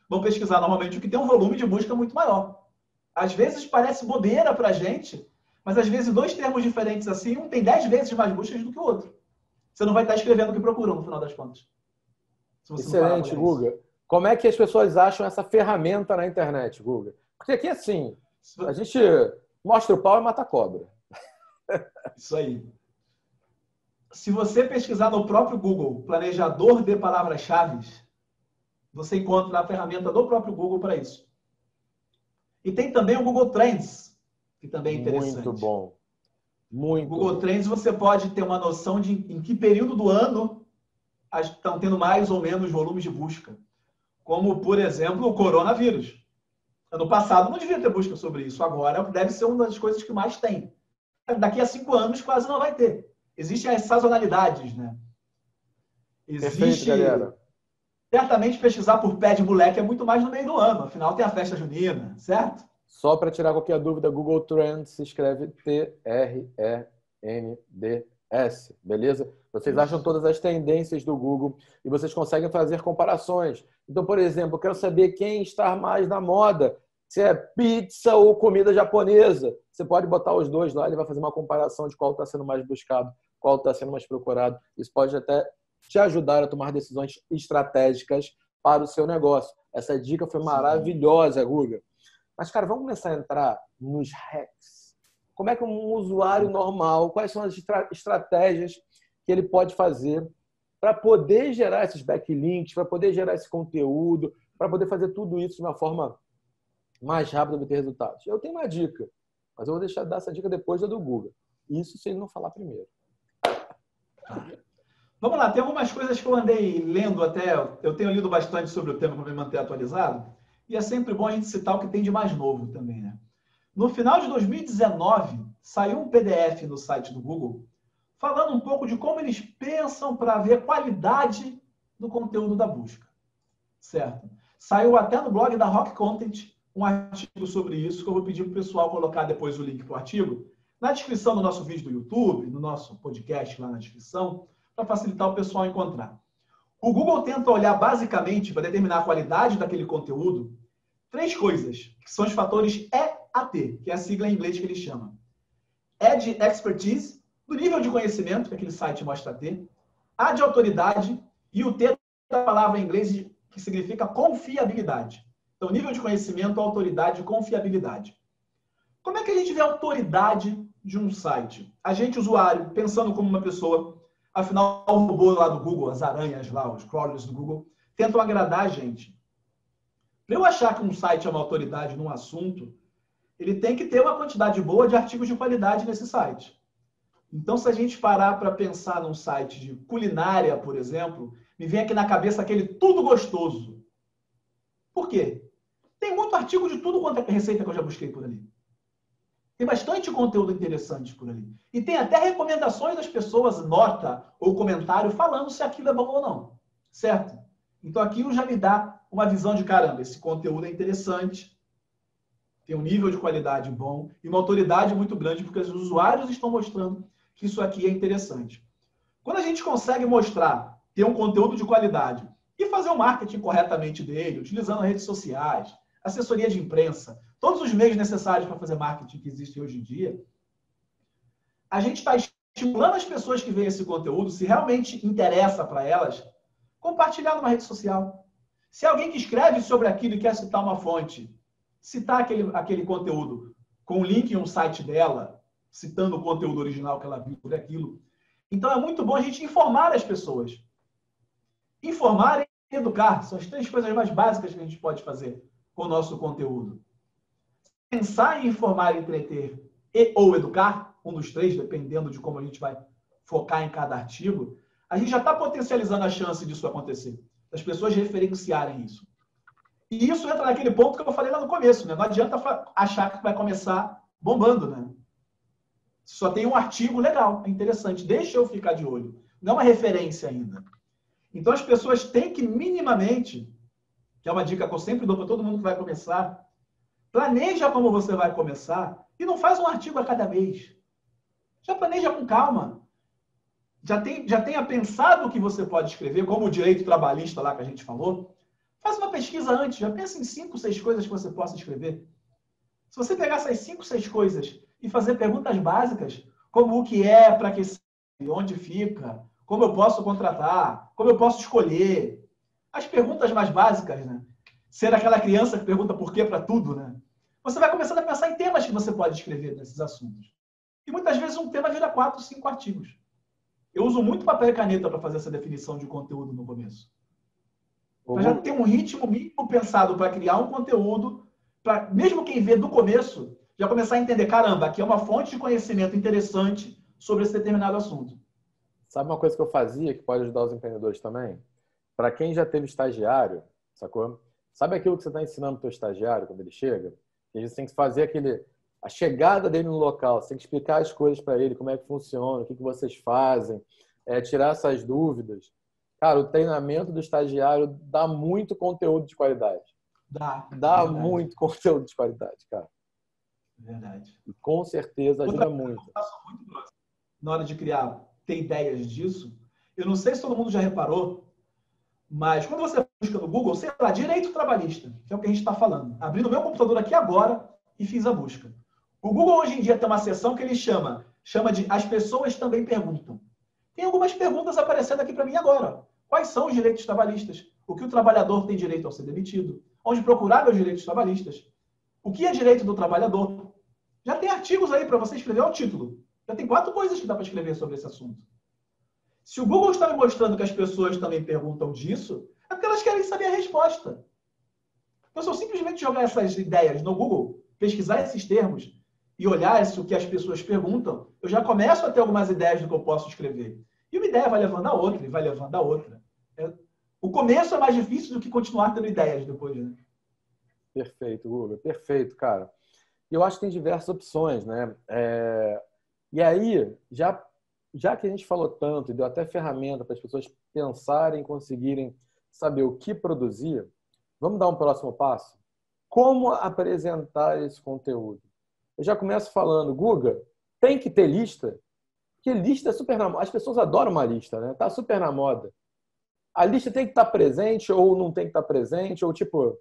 vão pesquisar normalmente o que tem um volume de busca muito maior. Às vezes parece bobeira pra gente, mas às vezes 2 termos diferentes assim, um tem 10 vezes mais buscas do que o outro. Você não vai estar escrevendo o que procuram no final das contas. Excelente, Guga. Como é que as pessoas acham essa ferramenta na internet, Guga? Porque aqui, assim, a gente mostra o pau e mata a cobra. Isso aí. Se você pesquisar no próprio Google, planejador de palavras-chave, você encontra a ferramenta do próprio Google para isso. E tem também o Google Trends, que também é interessante. Muito bom. Muito Google bom. Trends, você pode ter uma noção de em que período do ano estão tendo mais ou menos volumes de busca. Como, por exemplo, o coronavírus. Ano passado não devia ter busca sobre isso. Agora deve ser uma das coisas que mais tem. Daqui a 5 anos quase não vai ter. Existem as sazonalidades, né? Perfeito, galera. Certamente pesquisar por pé de moleque é muito mais no meio do ano. Afinal, tem a festa junina, certo? Só para tirar qualquer dúvida, Google Trends se escreve Trends, beleza? Vocês acham todas as tendências do Google e vocês conseguem fazer comparações. Então, por exemplo, eu quero saber quem está mais na moda, se é pizza ou comida japonesa. Você pode botar os dois lá, ele vai fazer uma comparação de qual está sendo mais buscado, qual está sendo mais procurado. Isso pode até te ajudar a tomar decisões estratégicas para o seu negócio. Essa dica foi maravilhosa, Guga. Mas, cara, vamos começar a entrar nos hacks. Como é que um usuário normal, quais são as estratégias que ele pode fazer para poder gerar esses backlinks, para poder gerar esse conteúdo, para poder fazer tudo isso de uma forma mais rápida para ter resultados? Eu tenho uma dica, mas eu vou deixar dar essa dica depois da do Google. Isso se ele não falar primeiro. Vamos lá, tem algumas coisas que eu andei lendo até, eu tenho lido bastante sobre o tema para me manter atualizado, e é sempre bom a gente citar o que tem de mais novo também, né? No final de 2019, saiu um PDF no site do Google falando um pouco de como eles pensam para ver a qualidade do conteúdo da busca, certo? Saiu até no blog da Rock Content um artigo sobre isso, que eu vou pedir para o pessoal colocar depois o link para o artigo na descrição do nosso vídeo do YouTube, no nosso podcast lá na descrição, para facilitar o pessoal a encontrar. O Google tenta olhar basicamente, para determinar a qualidade daquele conteúdo, 3 coisas, que são os fatores EAT, que é a sigla em inglês que ele chama. E de expertise, do nível de conhecimento que aquele site mostra ter, A de autoridade e o T da palavra em inglês que significa confiabilidade. Então, nível de conhecimento, autoridade e confiabilidade. Como é que a gente vê a autoridade de um site? A gente, usuário, pensando como uma pessoa, afinal, o robô lá do Google, as aranhas lá, os crawlers do Google, tentam agradar a gente. Para eu achar que um site é uma autoridade num assunto, ele tem que ter uma quantidade boa de artigos de qualidade nesse site. Então, se a gente parar para pensar num site de culinária, por exemplo, me vem aqui na cabeça aquele Tudo Gostoso. Por quê? Tem muito artigo de tudo quanto é receita que eu já busquei por ali. Tem bastante conteúdo interessante por ali. E tem até recomendações das pessoas, nota ou comentário, falando se aquilo é bom ou não. Certo? Então, aquilo já me dá uma visão de, caramba, esse conteúdo é interessante, tem um nível de qualidade bom e uma autoridade muito grande, porque os usuários estão mostrando que isso aqui é interessante. Quando a gente consegue mostrar, ter um conteúdo de qualidade e fazer o marketing corretamente dele, utilizando redes sociais, assessoria de imprensa, todos os meios necessários para fazer marketing que existem hoje em dia, a gente está estimulando as pessoas que veem esse conteúdo, se realmente interessa para elas, compartilhar numa rede social. Se alguém que escreve sobre aquilo e quer citar uma fonte, citar aquele conteúdo com um link em um site dela, citando o conteúdo original que ela viu por aquilo. Então, é muito bom a gente informar as pessoas. Informar e educar são as 3 coisas mais básicas que a gente pode fazer com o nosso conteúdo. Pensar em informar, entreter e ou educar, um dos 3, dependendo de como a gente vai focar em cada artigo, a gente já está potencializando a chance disso acontecer, das pessoas referenciarem isso. E isso entra naquele ponto que eu falei lá no começo, né? Não adianta achar que vai começar bombando, né? Só tem um artigo legal, é interessante, deixa eu ficar de olho. Não é uma referência ainda. Então, as pessoas têm que minimamente, que é uma dica que eu sempre dou para todo mundo que vai começar, planeja como você vai começar e não faz um artigo a cada mês. Já planeja com calma. Já tenha pensado o que você pode escrever, como o direito trabalhista lá que a gente falou. Faz uma pesquisa antes, já pensa em 5, 6 coisas que você possa escrever. Se você pegar essas 5, 6 coisas e fazer perguntas básicas, como o que é, para que serve, onde fica, como eu posso contratar, como eu posso escolher. As perguntas mais básicas, né? Ser aquela criança que pergunta por quê para tudo, né? Você vai começando a pensar em temas que você pode escrever nesses assuntos. E muitas vezes um tema vira 4, 5 artigos. Eu uso muito papel e caneta para fazer essa definição de conteúdo no começo. Para já ter um ritmo mínimo pensado para criar um conteúdo, para mesmo quem vê do começo, já começar a entender, caramba, aqui é uma fonte de conhecimento interessante sobre esse determinado assunto. Sabe uma coisa que eu fazia que pode ajudar os empreendedores também? Para quem já teve estagiário, sacou? Sabe aquilo que você está ensinando para o teu estagiário quando ele chega? Você tem que fazer a chegada dele no local, você tem que explicar as coisas para ele, como é que funciona, o que vocês fazem, tirar essas dúvidas. Cara, o treinamento do estagiário dá muito conteúdo de qualidade. Dá muito conteúdo de qualidade, cara. Verdade. E com certeza ajuda muito. Eu faço muito na hora de criar, ter ideias disso. Eu não sei se todo mundo já reparou, mas quando você busca no Google, sei lá, direito trabalhista, que é o que a gente está falando. Abri no meu computador aqui agora e fiz a busca. O Google hoje em dia tem uma seção que ele chama de As Pessoas Também Perguntam. Tem algumas perguntas aparecendo aqui para mim agora. Quais são os direitos trabalhistas? O que o trabalhador tem direito ao ser demitido? Onde procurar meus direitos trabalhistas? O que é direito do trabalhador? Já tem artigos aí para você escrever ao título. Já tem 4 coisas que dá para escrever sobre esse assunto. Se o Google está me mostrando que as pessoas também perguntam disso, é porque elas querem saber a resposta. Então, se eu simplesmente jogar essas ideias no Google, pesquisar esses termos e olhar o que as pessoas perguntam, eu já começo a ter algumas ideias do que eu posso escrever. E uma ideia vai levando a outra, e vai levando a outra. O começo é mais difícil do que continuar tendo ideias depois, né? Perfeito, Guga. Perfeito, cara. E eu acho que tem diversas opções, né? E aí, já que a gente falou tanto e deu até ferramenta para as pessoas pensarem, conseguirem saber o que produzir, vamos dar um próximo passo? Como apresentar esse conteúdo? Eu já começo falando, Guga, tem que ter lista? Porque lista é super na moda. As pessoas adoram uma lista, né? Tá super na moda. A lista tem que estar presente ou não tem que estar presente? Ou, tipo,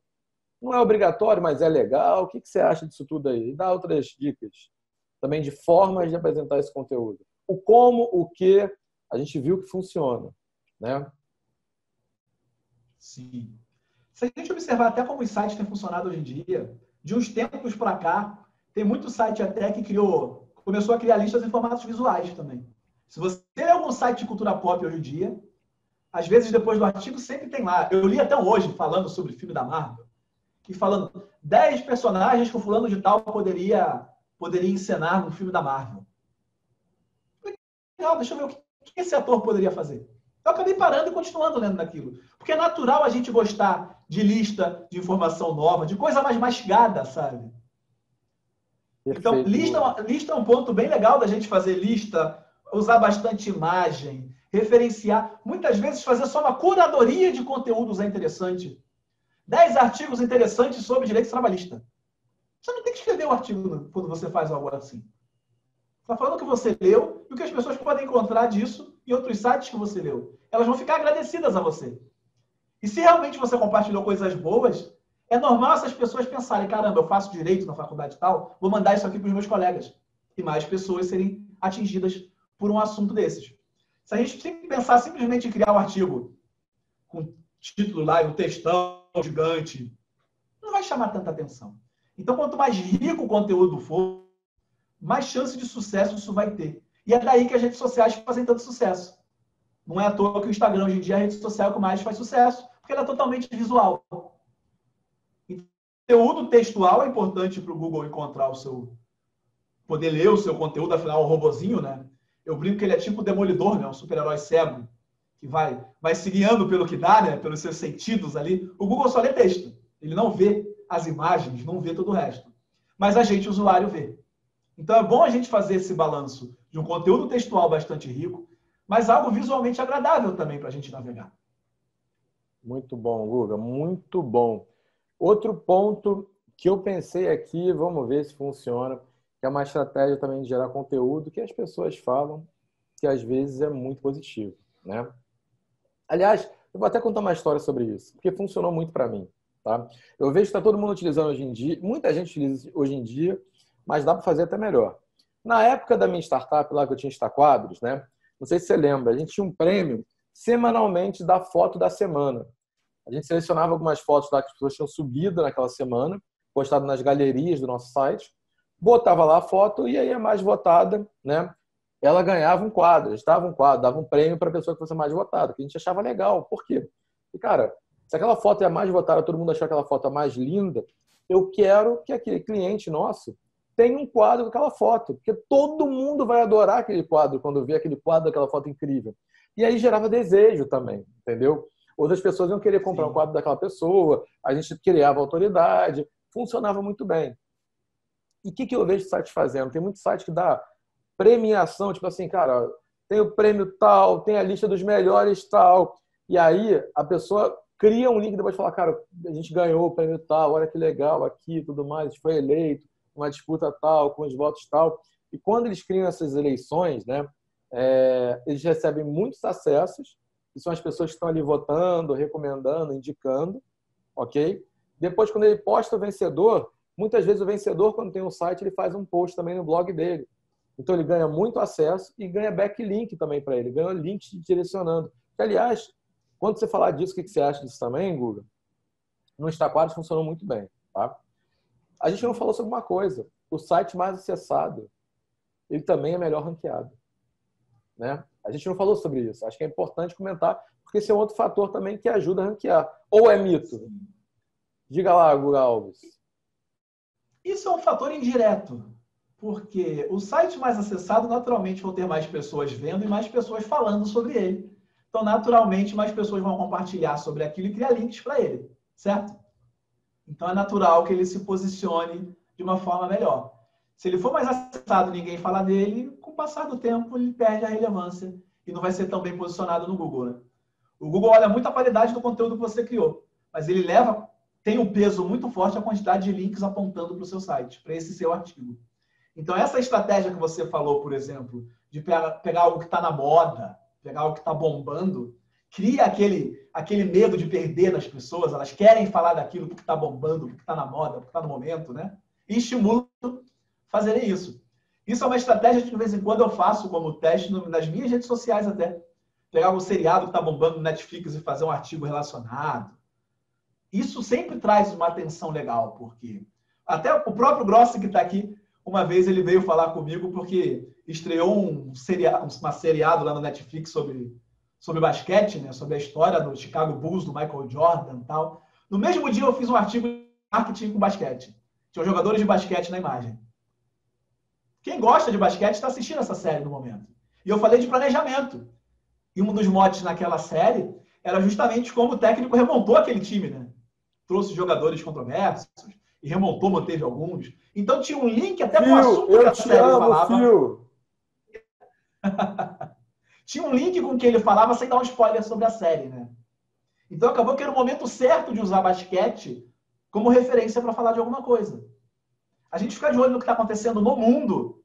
não é obrigatório, mas é legal. O que você acha disso tudo aí? E dá outras dicas também de formas de apresentar esse conteúdo. O como, o que, a gente viu que funciona, né? Sim. Se a gente observar até como os sites têm funcionado hoje em dia, de uns tempos para cá, tem muito site até que começou a criar listas em formatos visuais também. Se você tem algum site de cultura pop hoje em dia, às vezes depois do artigo sempre tem lá. Eu li até hoje falando sobre o filme da Marvel, e falando 10 personagens que o fulano de tal poderia encenar no filme da Marvel. Legal, deixa eu ver o que esse ator poderia fazer. Eu acabei parando e continuando lendo daquilo. Porque é natural a gente gostar de lista de informação nova, de coisa mais mastigada, sabe? Perfeito. Então, lista é um ponto bem legal da gente fazer lista, usar bastante imagem, referenciar. Muitas vezes fazer só uma curadoria de conteúdos é interessante. 10 artigos interessantes sobre direito trabalhista. Você não tem que escrever um artigo quando você faz algo assim. Você está falando o que você leu e o que as pessoas podem encontrar disso em outros sites que você leu. Elas vão ficar agradecidas a você. E se realmente você compartilhou coisas boas, é normal essas pessoas pensarem, caramba, eu faço direito na faculdade e tal, vou mandar isso aqui para os meus colegas. E mais pessoas serem atingidas por um assunto desses. Se a gente pensar simplesmente em criar um artigo com título lá e um textão gigante, não vai chamar tanta atenção. Então, quanto mais rico o conteúdo for, mais chance de sucesso isso vai ter. E é daí que as redes sociais fazem tanto sucesso. Não é à toa que o Instagram hoje em dia é a rede social que mais faz sucesso, porque ela é totalmente visual. Então, o conteúdo textual é importante para o Google encontrar poder ler o seu conteúdo, afinal, o robozinho, né? Eu brinco que ele é tipo o Demolidor, né? Um super-herói cego, que vai se guiando pelo que dá, né? Pelos seus sentidos ali. O Google só lê texto. Ele não vê as imagens, não vê todo o resto. Mas a gente, usuário, vê. Então, é bom a gente fazer esse balanço de um conteúdo textual bastante rico, mas algo visualmente agradável também para a gente navegar. Muito bom, Guga, muito bom. Outro ponto que eu pensei aqui, vamos ver se funciona, que é uma estratégia também de gerar conteúdo que as pessoas falam que às vezes é muito positivo, né? Aliás, eu vou até contar uma história sobre isso, porque funcionou muito para mim, tá? Eu vejo que está todo mundo utilizando hoje em dia, muita gente utiliza hoje em dia, mas dá para fazer até melhor. Na época da minha startup, lá que eu tinha Instaquadros, né? Não sei se você lembra, a gente tinha um prêmio semanalmente da foto da semana. A gente selecionava algumas fotos lá que as pessoas tinham subido naquela semana, postado nas galerias do nosso site, botava lá a foto e aí a mais votada, né? Ela ganhava um quadro, estava um quadro, dava um prêmio para a pessoa que fosse mais votada, que a gente achava legal. Por quê? E, cara, se aquela foto é a mais votada, todo mundo achar aquela foto a mais linda, eu quero que aquele cliente nosso tenha um quadro com aquela foto, porque todo mundo vai adorar aquele quadro quando vê aquele quadro, aquela foto incrível. E aí gerava desejo também, entendeu? Outras pessoas iam querer comprar um quadro daquela pessoa, a gente criava autoridade, funcionava muito bem. E o que eu vejo sites fazendo? Tem muito site que dá premiação, tipo assim, cara, tem o prêmio tal, tem a lista dos melhores tal, e aí a pessoa cria um link e depois fala, cara, a gente ganhou o prêmio tal, olha que legal aqui, tudo mais, a gente foi eleito, uma disputa tal, com os votos tal. E quando eles criam essas eleições, né, eles recebem muitos acessos, e são as pessoas que estão ali votando, recomendando, indicando, ok? Depois, quando ele posta o vencedor, muitas vezes o vencedor, quando tem um site, ele faz um post também no blog dele. Então, ele ganha muito acesso e ganha backlink também para ele, ganha links direcionando. Que, aliás, quando você falar disso, o que você acha disso também, Guga? No Instaquadros funcionou muito bem. Tá? A gente não falou sobre uma coisa. O site mais acessado, ele também é melhor ranqueado. Né? A gente não falou sobre isso. Acho que é importante comentar, porque esse é um outro fator também que ajuda a ranquear. Ou é mito? Diga lá, Guga Alves. Isso é um fator indireto, porque o site mais acessado, naturalmente, vão ter mais pessoas vendo e mais pessoas falando sobre ele. Então, naturalmente, mais pessoas vão compartilhar sobre aquilo e criar links para ele, certo? Então, é natural que ele se posicione de uma forma melhor. Se ele for mais acessado e ninguém falar dele, com o passar do tempo, ele perde a relevância e não vai ser tão bem posicionado no Google. Né? O Google olha muito a qualidade do conteúdo que você criou, mas ele tem um peso muito forte a quantidade de links apontando para o seu site, para esse seu artigo. Então, essa estratégia que você falou, por exemplo, de pegar algo que está na moda, pegar algo que está bombando, cria aquele medo de perder nas pessoas, elas querem falar daquilo porque está bombando, porque está na moda, porque está no momento, né? E estimula fazerem isso. Isso é uma estratégia que de vez em quando eu faço como teste nas minhas redes sociais até. Pegar um seriado que está bombando no Netflix e fazer um artigo relacionado. Isso sempre traz uma atenção legal, porque até o próprio Grossi que está aqui, uma vez ele veio falar comigo porque estreou um seriado lá no Netflix sobre basquete, né? Sobre a história do Chicago Bulls, do Michael Jordan e tal. No mesmo dia eu fiz um artigo de marketing com basquete. Tinha jogadores de basquete na imagem. Quem gosta de basquete está assistindo essa série no momento. E eu falei de planejamento. E um dos motes naquela série era justamente como o técnico remontou aquele time, né? Trouxe jogadores controversos e remontou, manteve alguns. Então tinha um link até com o assunto que a série falava. Fio. Tinha um link com o que ele falava sem dar um spoiler sobre a série, né? Então acabou que era o momento certo de usar basquete como referência para falar de alguma coisa. A gente ficar de olho no que está acontecendo no mundo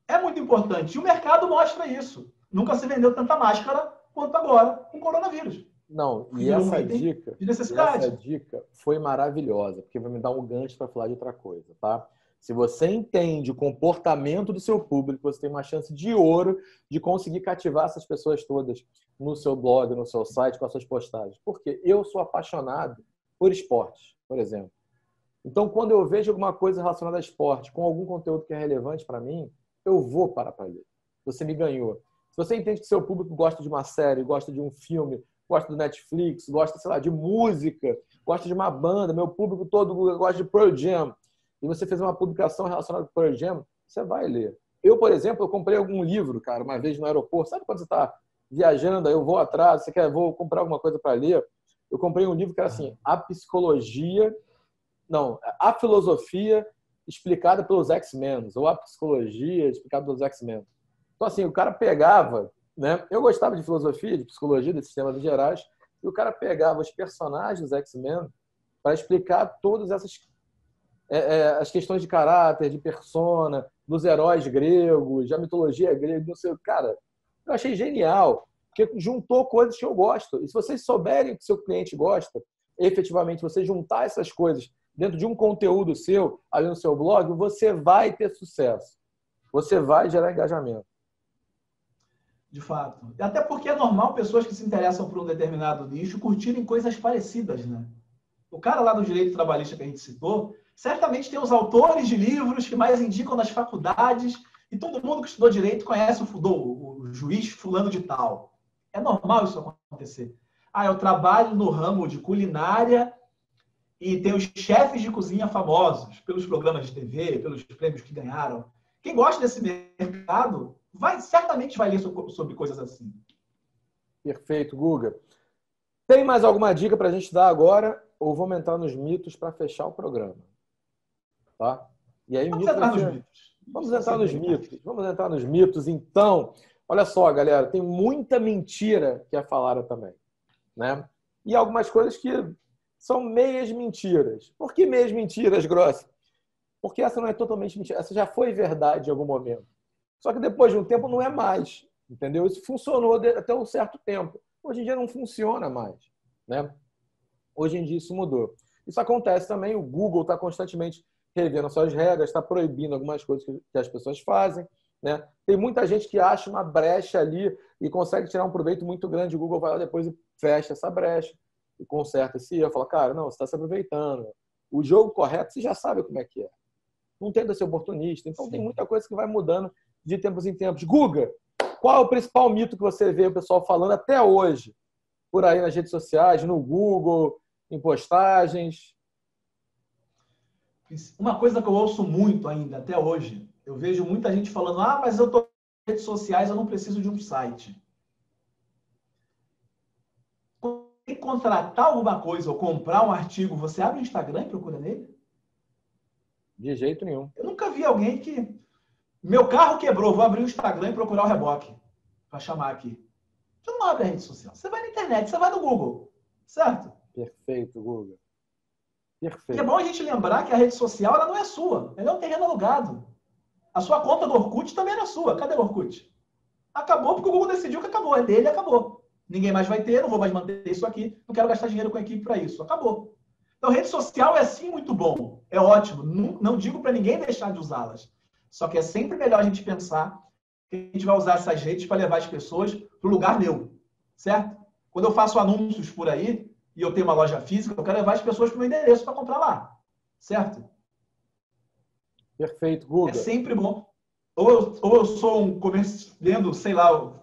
é muito importante. E o mercado mostra isso. Nunca se vendeu tanta máscara quanto agora com o coronavírus. Não, e essa dica foi maravilhosa, porque vai me dar um gancho para falar de outra coisa, tá? Se você entende o comportamento do seu público, você tem uma chance de ouro de conseguir cativar essas pessoas todas no seu blog, no seu site, com as suas postagens. Porque eu sou apaixonado por esporte, por exemplo. Então, quando eu vejo alguma coisa relacionada a esporte, com algum conteúdo que é relevante para mim, eu vou parar para ler. Você me ganhou. Se você entende que seu público gosta de uma série, gosta de um filme, gosta do Netflix, gosta, sei lá, de música, gosta de uma banda, meu público todo gosta de Pearl Jam, e você fez uma publicação relacionada com Pearl Jam, você vai ler. Eu, por exemplo, eu comprei algum livro, cara, uma vez no aeroporto. Sabe quando você está viajando, aí eu vou atrás, vou comprar alguma coisa para ler? Eu comprei um livro que era assim, A Filosofia Explicada pelos X-Men, ou A Psicologia Explicada pelos X-Men. Então, assim, o cara pegava, né? Eu gostava de filosofia, de psicologia, desses temas gerais, e o cara pegava os personagens dos X-Men para explicar todas essas as questões de caráter, de persona, dos heróis gregos, da mitologia grega, não sei. Cara, eu achei genial, porque juntou coisas que eu gosto. E se vocês souberem que seu cliente gosta, efetivamente, você juntar essas coisas dentro de um conteúdo seu, ali no seu blog, você vai ter sucesso. Você vai gerar engajamento. De fato. Até porque é normal pessoas que se interessam por um determinado nicho curtirem coisas parecidas, né? O cara lá do direito trabalhista que a gente citou, certamente tem os autores de livros que mais indicam nas faculdades, e todo mundo que estudou direito conhece o juiz fulano de tal. É normal isso acontecer. Ah, eu trabalho no ramo de culinária e tem os chefes de cozinha famosos, pelos programas de TV, pelos prêmios que ganharam. Quem gosta desse mercado certamente vai ler sobre coisas assim. Perfeito, Guga. Tem mais alguma dica para a gente dar agora? Ou vamos entrar nos mitos para fechar o programa? Tá? E aí, vamos entrar nos mitos. Vamos entrar nos mitos, então. Olha só, galera, tem muita mentira que é falada também, né? E algumas coisas que são meias mentiras. Por que meias mentiras, Grossa? Porque essa não é totalmente mentira. Essa já foi verdade em algum momento. Só que depois de um tempo não é mais, entendeu? Isso funcionou até um certo tempo. Hoje em dia não funciona mais, né? Hoje em dia isso mudou. Isso acontece também, o Google está constantemente revendo as suas regras, está proibindo algumas coisas que as pessoas fazem, né? Tem muita gente que acha uma brecha ali e consegue tirar um proveito muito grande. O Google vai lá depois e fecha essa brecha e conserta esse erro. Fala, cara, não, você está se aproveitando. O jogo correto, você já sabe como é que é. Não tenta ser oportunista. Então, Sim. Tem muita coisa que vai mudando de tempos em tempos. Guga, qual é o principal mito que você vê o pessoal falando até hoje? Por aí nas redes sociais, no Google, em postagens? Uma coisa que eu ouço muito ainda, até hoje, eu vejo muita gente falando, mas eu estou nas redes sociais, eu não preciso de um site. Quando você contratar alguma coisa ou comprar um artigo, você abre o Instagram e procura nele? De jeito nenhum. Eu nunca vi alguém que... Meu carro quebrou, vou abrir o Instagram e procurar o reboque. Para chamar aqui. Você não abre a rede social. Você vai na internet, você vai no Google. Certo? Perfeito, Google. Perfeito. E é bom a gente lembrar que a rede social ela não é sua. Ela é um terreno alugado. A sua conta do Orkut também era sua. Cadê o Orkut? Acabou porque o Google decidiu que acabou. É dele, acabou. Ninguém mais vai ter, não vou mais manter isso aqui. Não quero gastar dinheiro com a equipe para isso. Acabou. Então, rede social é sim muito bom. É ótimo. Não digo para ninguém deixar de usá-las. Só que é sempre melhor a gente pensar que a gente vai usar essas redes para levar as pessoas para o lugar meu. Certo? Quando eu faço anúncios por aí e eu tenho uma loja física, eu quero levar as pessoas para o meu endereço para comprar lá. Certo? Perfeito, Guga. É sempre bom. Ou eu sou um comerciante vendo, sei lá,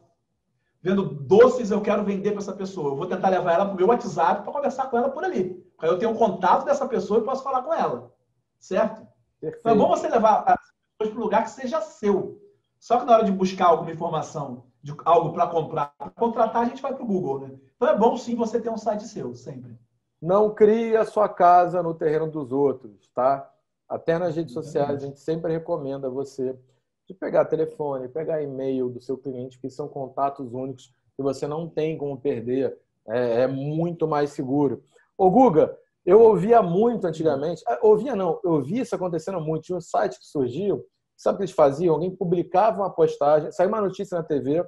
vendo doces, eu quero vender para essa pessoa. Eu vou tentar levar ela para o meu WhatsApp para conversar com ela por ali. Aí eu tenho um contato dessa pessoa e posso falar com ela. Certo? Perfeito. Então é bom você levar as pessoas para um lugar que seja seu. Só que na hora de buscar alguma informação, de algo para comprar, para contratar, a gente vai para o Google, né? Então é bom sim você ter um site seu, sempre. Não crie a sua casa no terreno dos outros, tá? Até nas redes sociais, a gente sempre recomenda você de pegar telefone, pegar e-mail do seu cliente, que são contatos únicos que você não tem como perder. É muito mais seguro. Ô, Guga, eu ouvia muito antigamente, eu vi isso acontecendo muito. Tinha um site que surgiu, sabe o que eles faziam? Alguém publicava uma postagem, saiu uma notícia na TV,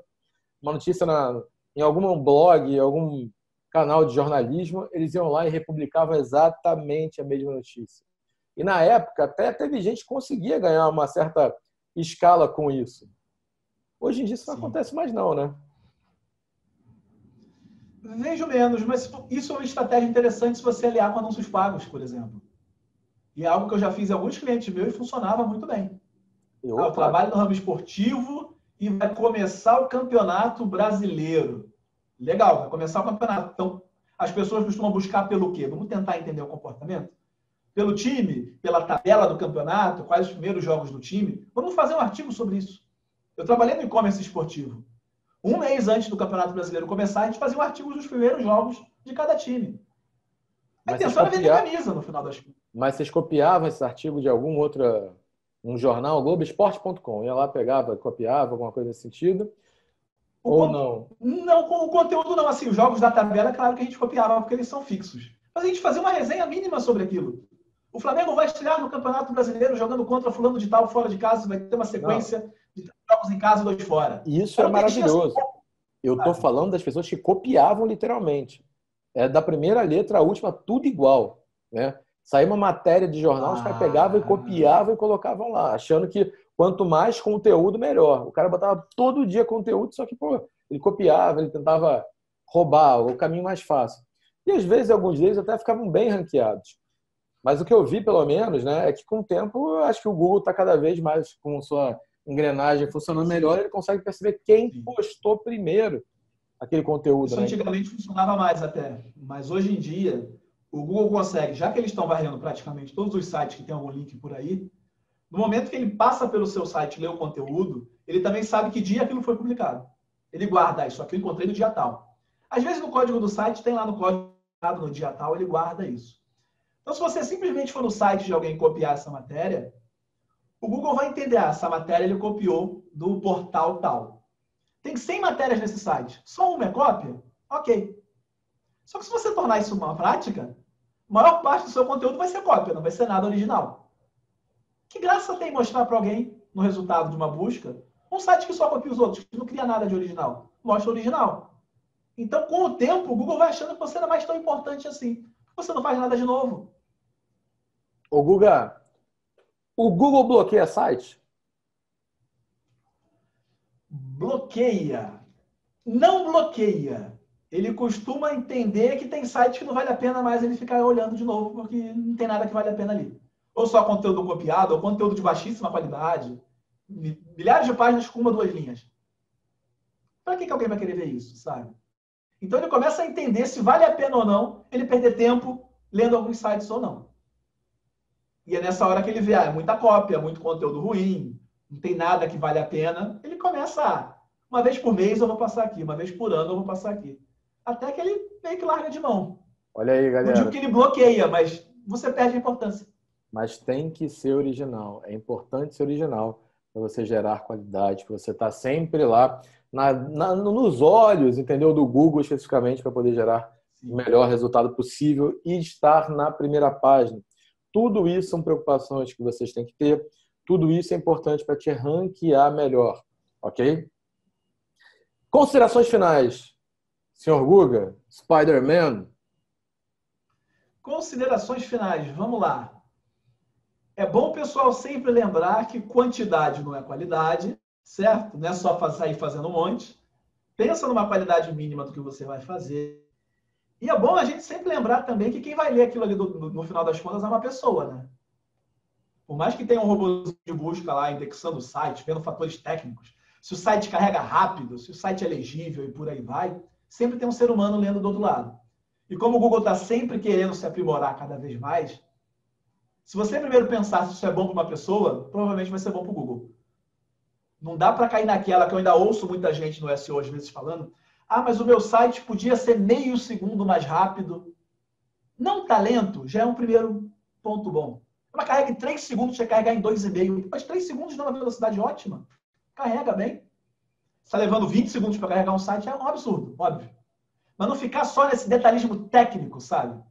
uma notícia em algum blog, em algum canal de jornalismo, eles iam lá e republicavam exatamente a mesma notícia. E na época até teve gente que conseguia ganhar uma certa escala com isso. Hoje em dia isso não acontece mais não, né? Vejo menos, mas isso é uma estratégia interessante se você aliar com anúncios pagos, por exemplo. E é algo que eu já fiz em alguns clientes meus e funcionava muito bem. Eu trabalho no ramo esportivo e vai começar o campeonato brasileiro. Legal, vai começar o campeonato. Então, as pessoas costumam buscar pelo quê? Vamos tentar entender o comportamento? Pelo time, pela tabela do campeonato, quais os primeiros jogos do time. Vamos fazer um artigo sobre isso. Eu trabalhei no e-commerce esportivo. Um mês antes do Campeonato Brasileiro começar, a gente fazia um artigo dos primeiros jogos de cada time. A intenção era vender camisa no final das contas. Mas vocês copiavam esse artigo de algum outro um jornal, Globoesporte.com. Ia lá, pegava, copiava, alguma coisa nesse sentido. Ou não? Não, com o conteúdo não. Assim, os jogos da tabela, claro que a gente copiava, porque eles são fixos. Mas a gente fazia uma resenha mínima sobre aquilo. O Flamengo vai estrear no Campeonato Brasileiro jogando contra fulano de tal fora de casa, vai ter uma sequência de jogos em casa e 2 fora. Isso é maravilhoso. Eu estou sabe? falando das pessoas que copiavam literalmente. É da primeira letra à última, tudo igual. Né? Saía uma matéria de jornal, os caras pegavam e copiavam e colocavam lá, achando que quanto mais conteúdo, melhor. O cara botava todo dia conteúdo, só que ele copiava, ele tentava roubar o caminho mais fácil. E às vezes, alguns deles até ficavam bem ranqueados. Mas o que eu vi, pelo menos, né, é que com o tempo, acho que o Google está cada vez mais com sua engrenagem funcionando melhor, ele consegue perceber quem postou primeiro aquele conteúdo. Isso antigamente funcionava mais até, mas hoje em dia o Google consegue, já que eles estão varrendo praticamente todos os sites que tem algum link por aí, no momento que ele passa pelo seu site e lê o conteúdo, ele também sabe que dia aquilo foi publicado. Ele guarda, isso aqui eu encontrei no dia tal. Às vezes no código do site, tem lá no código no dia tal, ele guarda isso. Então, se você simplesmente for no site de alguém copiar essa matéria, o Google vai entender, essa matéria ele copiou do portal tal. Tem 100 matérias nesse site. Só uma é cópia? Ok. Só que se você tornar isso uma prática, a maior parte do seu conteúdo vai ser cópia, não vai ser nada original. Que graça tem mostrar para alguém, no resultado de uma busca, um site que só copia os outros, que não cria nada de original? Mostra original. Então, com o tempo, o Google vai achando que você não é mais tão importante assim. Você não faz nada de novo. Ô, Guga, o Google bloqueia site? Bloqueia. Não bloqueia. Ele costuma entender que tem site que não vale a pena mais ele ficar olhando de novo, porque não tem nada que vale a pena ali. Ou só conteúdo copiado, ou conteúdo de baixíssima qualidade. Milhares de páginas com 1 ou 2 linhas. Para que alguém vai querer ver isso, sabe? Então ele começa a entender se vale a pena ou não ele perder tempo lendo alguns sites ou não. E é nessa hora que ele vê, é muita cópia, muito conteúdo ruim, não tem nada que vale a pena. Ele começa uma vez por mês eu vou passar aqui, uma vez por ano eu vou passar aqui. Até que ele meio que larga de mão. Olha aí, galera. Não digo que ele bloqueia, mas você perde a importância. Mas tem que ser original. É importante ser original para você gerar qualidade, para você estar sempre lá nos olhos, entendeu? Do Google especificamente, para poder gerar o melhor resultado possível e estar na primeira página. Tudo isso são preocupações que vocês têm que ter. Tudo isso é importante para te ranquear melhor, ok? Considerações finais. Senhor Guga, Spider-Man. Considerações finais, vamos lá. É bom o pessoal sempre lembrar que quantidade não é qualidade, certo? Não é só sair fazendo um monte. Pensa numa qualidade mínima do que você vai fazer. E é bom a gente sempre lembrar também que quem vai ler aquilo ali no final das contas é uma pessoa, né? Por mais que tenha um robô de busca lá indexando o site, vendo fatores técnicos, se o site carrega rápido, se o site é legível e por aí vai, sempre tem um ser humano lendo do outro lado. E como o Google está sempre querendo se aprimorar cada vez mais, se você primeiro pensar se isso é bom para uma pessoa, provavelmente vai ser bom para o Google. Não dá para cair naquela que eu ainda ouço muita gente no SEO às vezes falando, mas o meu site podia ser meio segundo mais rápido. Não está lento já é um primeiro ponto bom. Ela carrega em 3 segundos, você carregar em 2,5. Mas 3 segundos não é uma velocidade ótima. Carrega bem. Você está levando 20 segundos para carregar um site, é um absurdo, óbvio. Mas não ficar só nesse detalhismo técnico, sabe?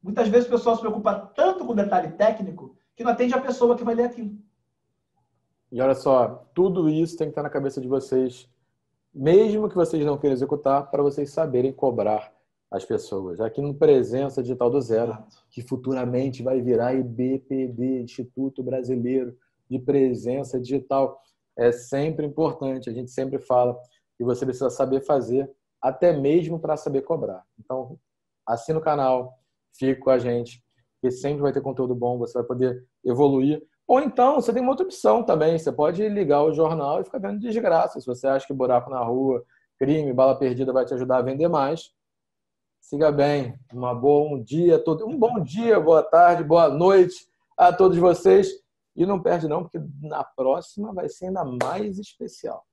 Muitas vezes o pessoal se preocupa tanto com o detalhe técnico que não atende a pessoa que vai ler aquilo. E olha só, tudo isso tem que estar na cabeça de vocês, mesmo que vocês não queiram executar, para vocês saberem cobrar as pessoas. Aqui no Presença Digital do Zero, Exato. Que futuramente vai virar IBPD, Instituto Brasileiro de Presença Digital. É sempre importante, a gente sempre fala que você precisa saber fazer, até mesmo para saber cobrar. Então, assina o canal, fique com a gente, que sempre vai ter conteúdo bom, você vai poder evoluir. Ou então, você tem uma outra opção também, você pode ligar o jornal e ficar vendo de graça. Se você acha que buraco na rua, crime, bala perdida vai te ajudar a vender mais, siga bem. Um bom dia, boa tarde, boa noite a todos vocês. E não perde não, porque na próxima vai ser ainda mais especial.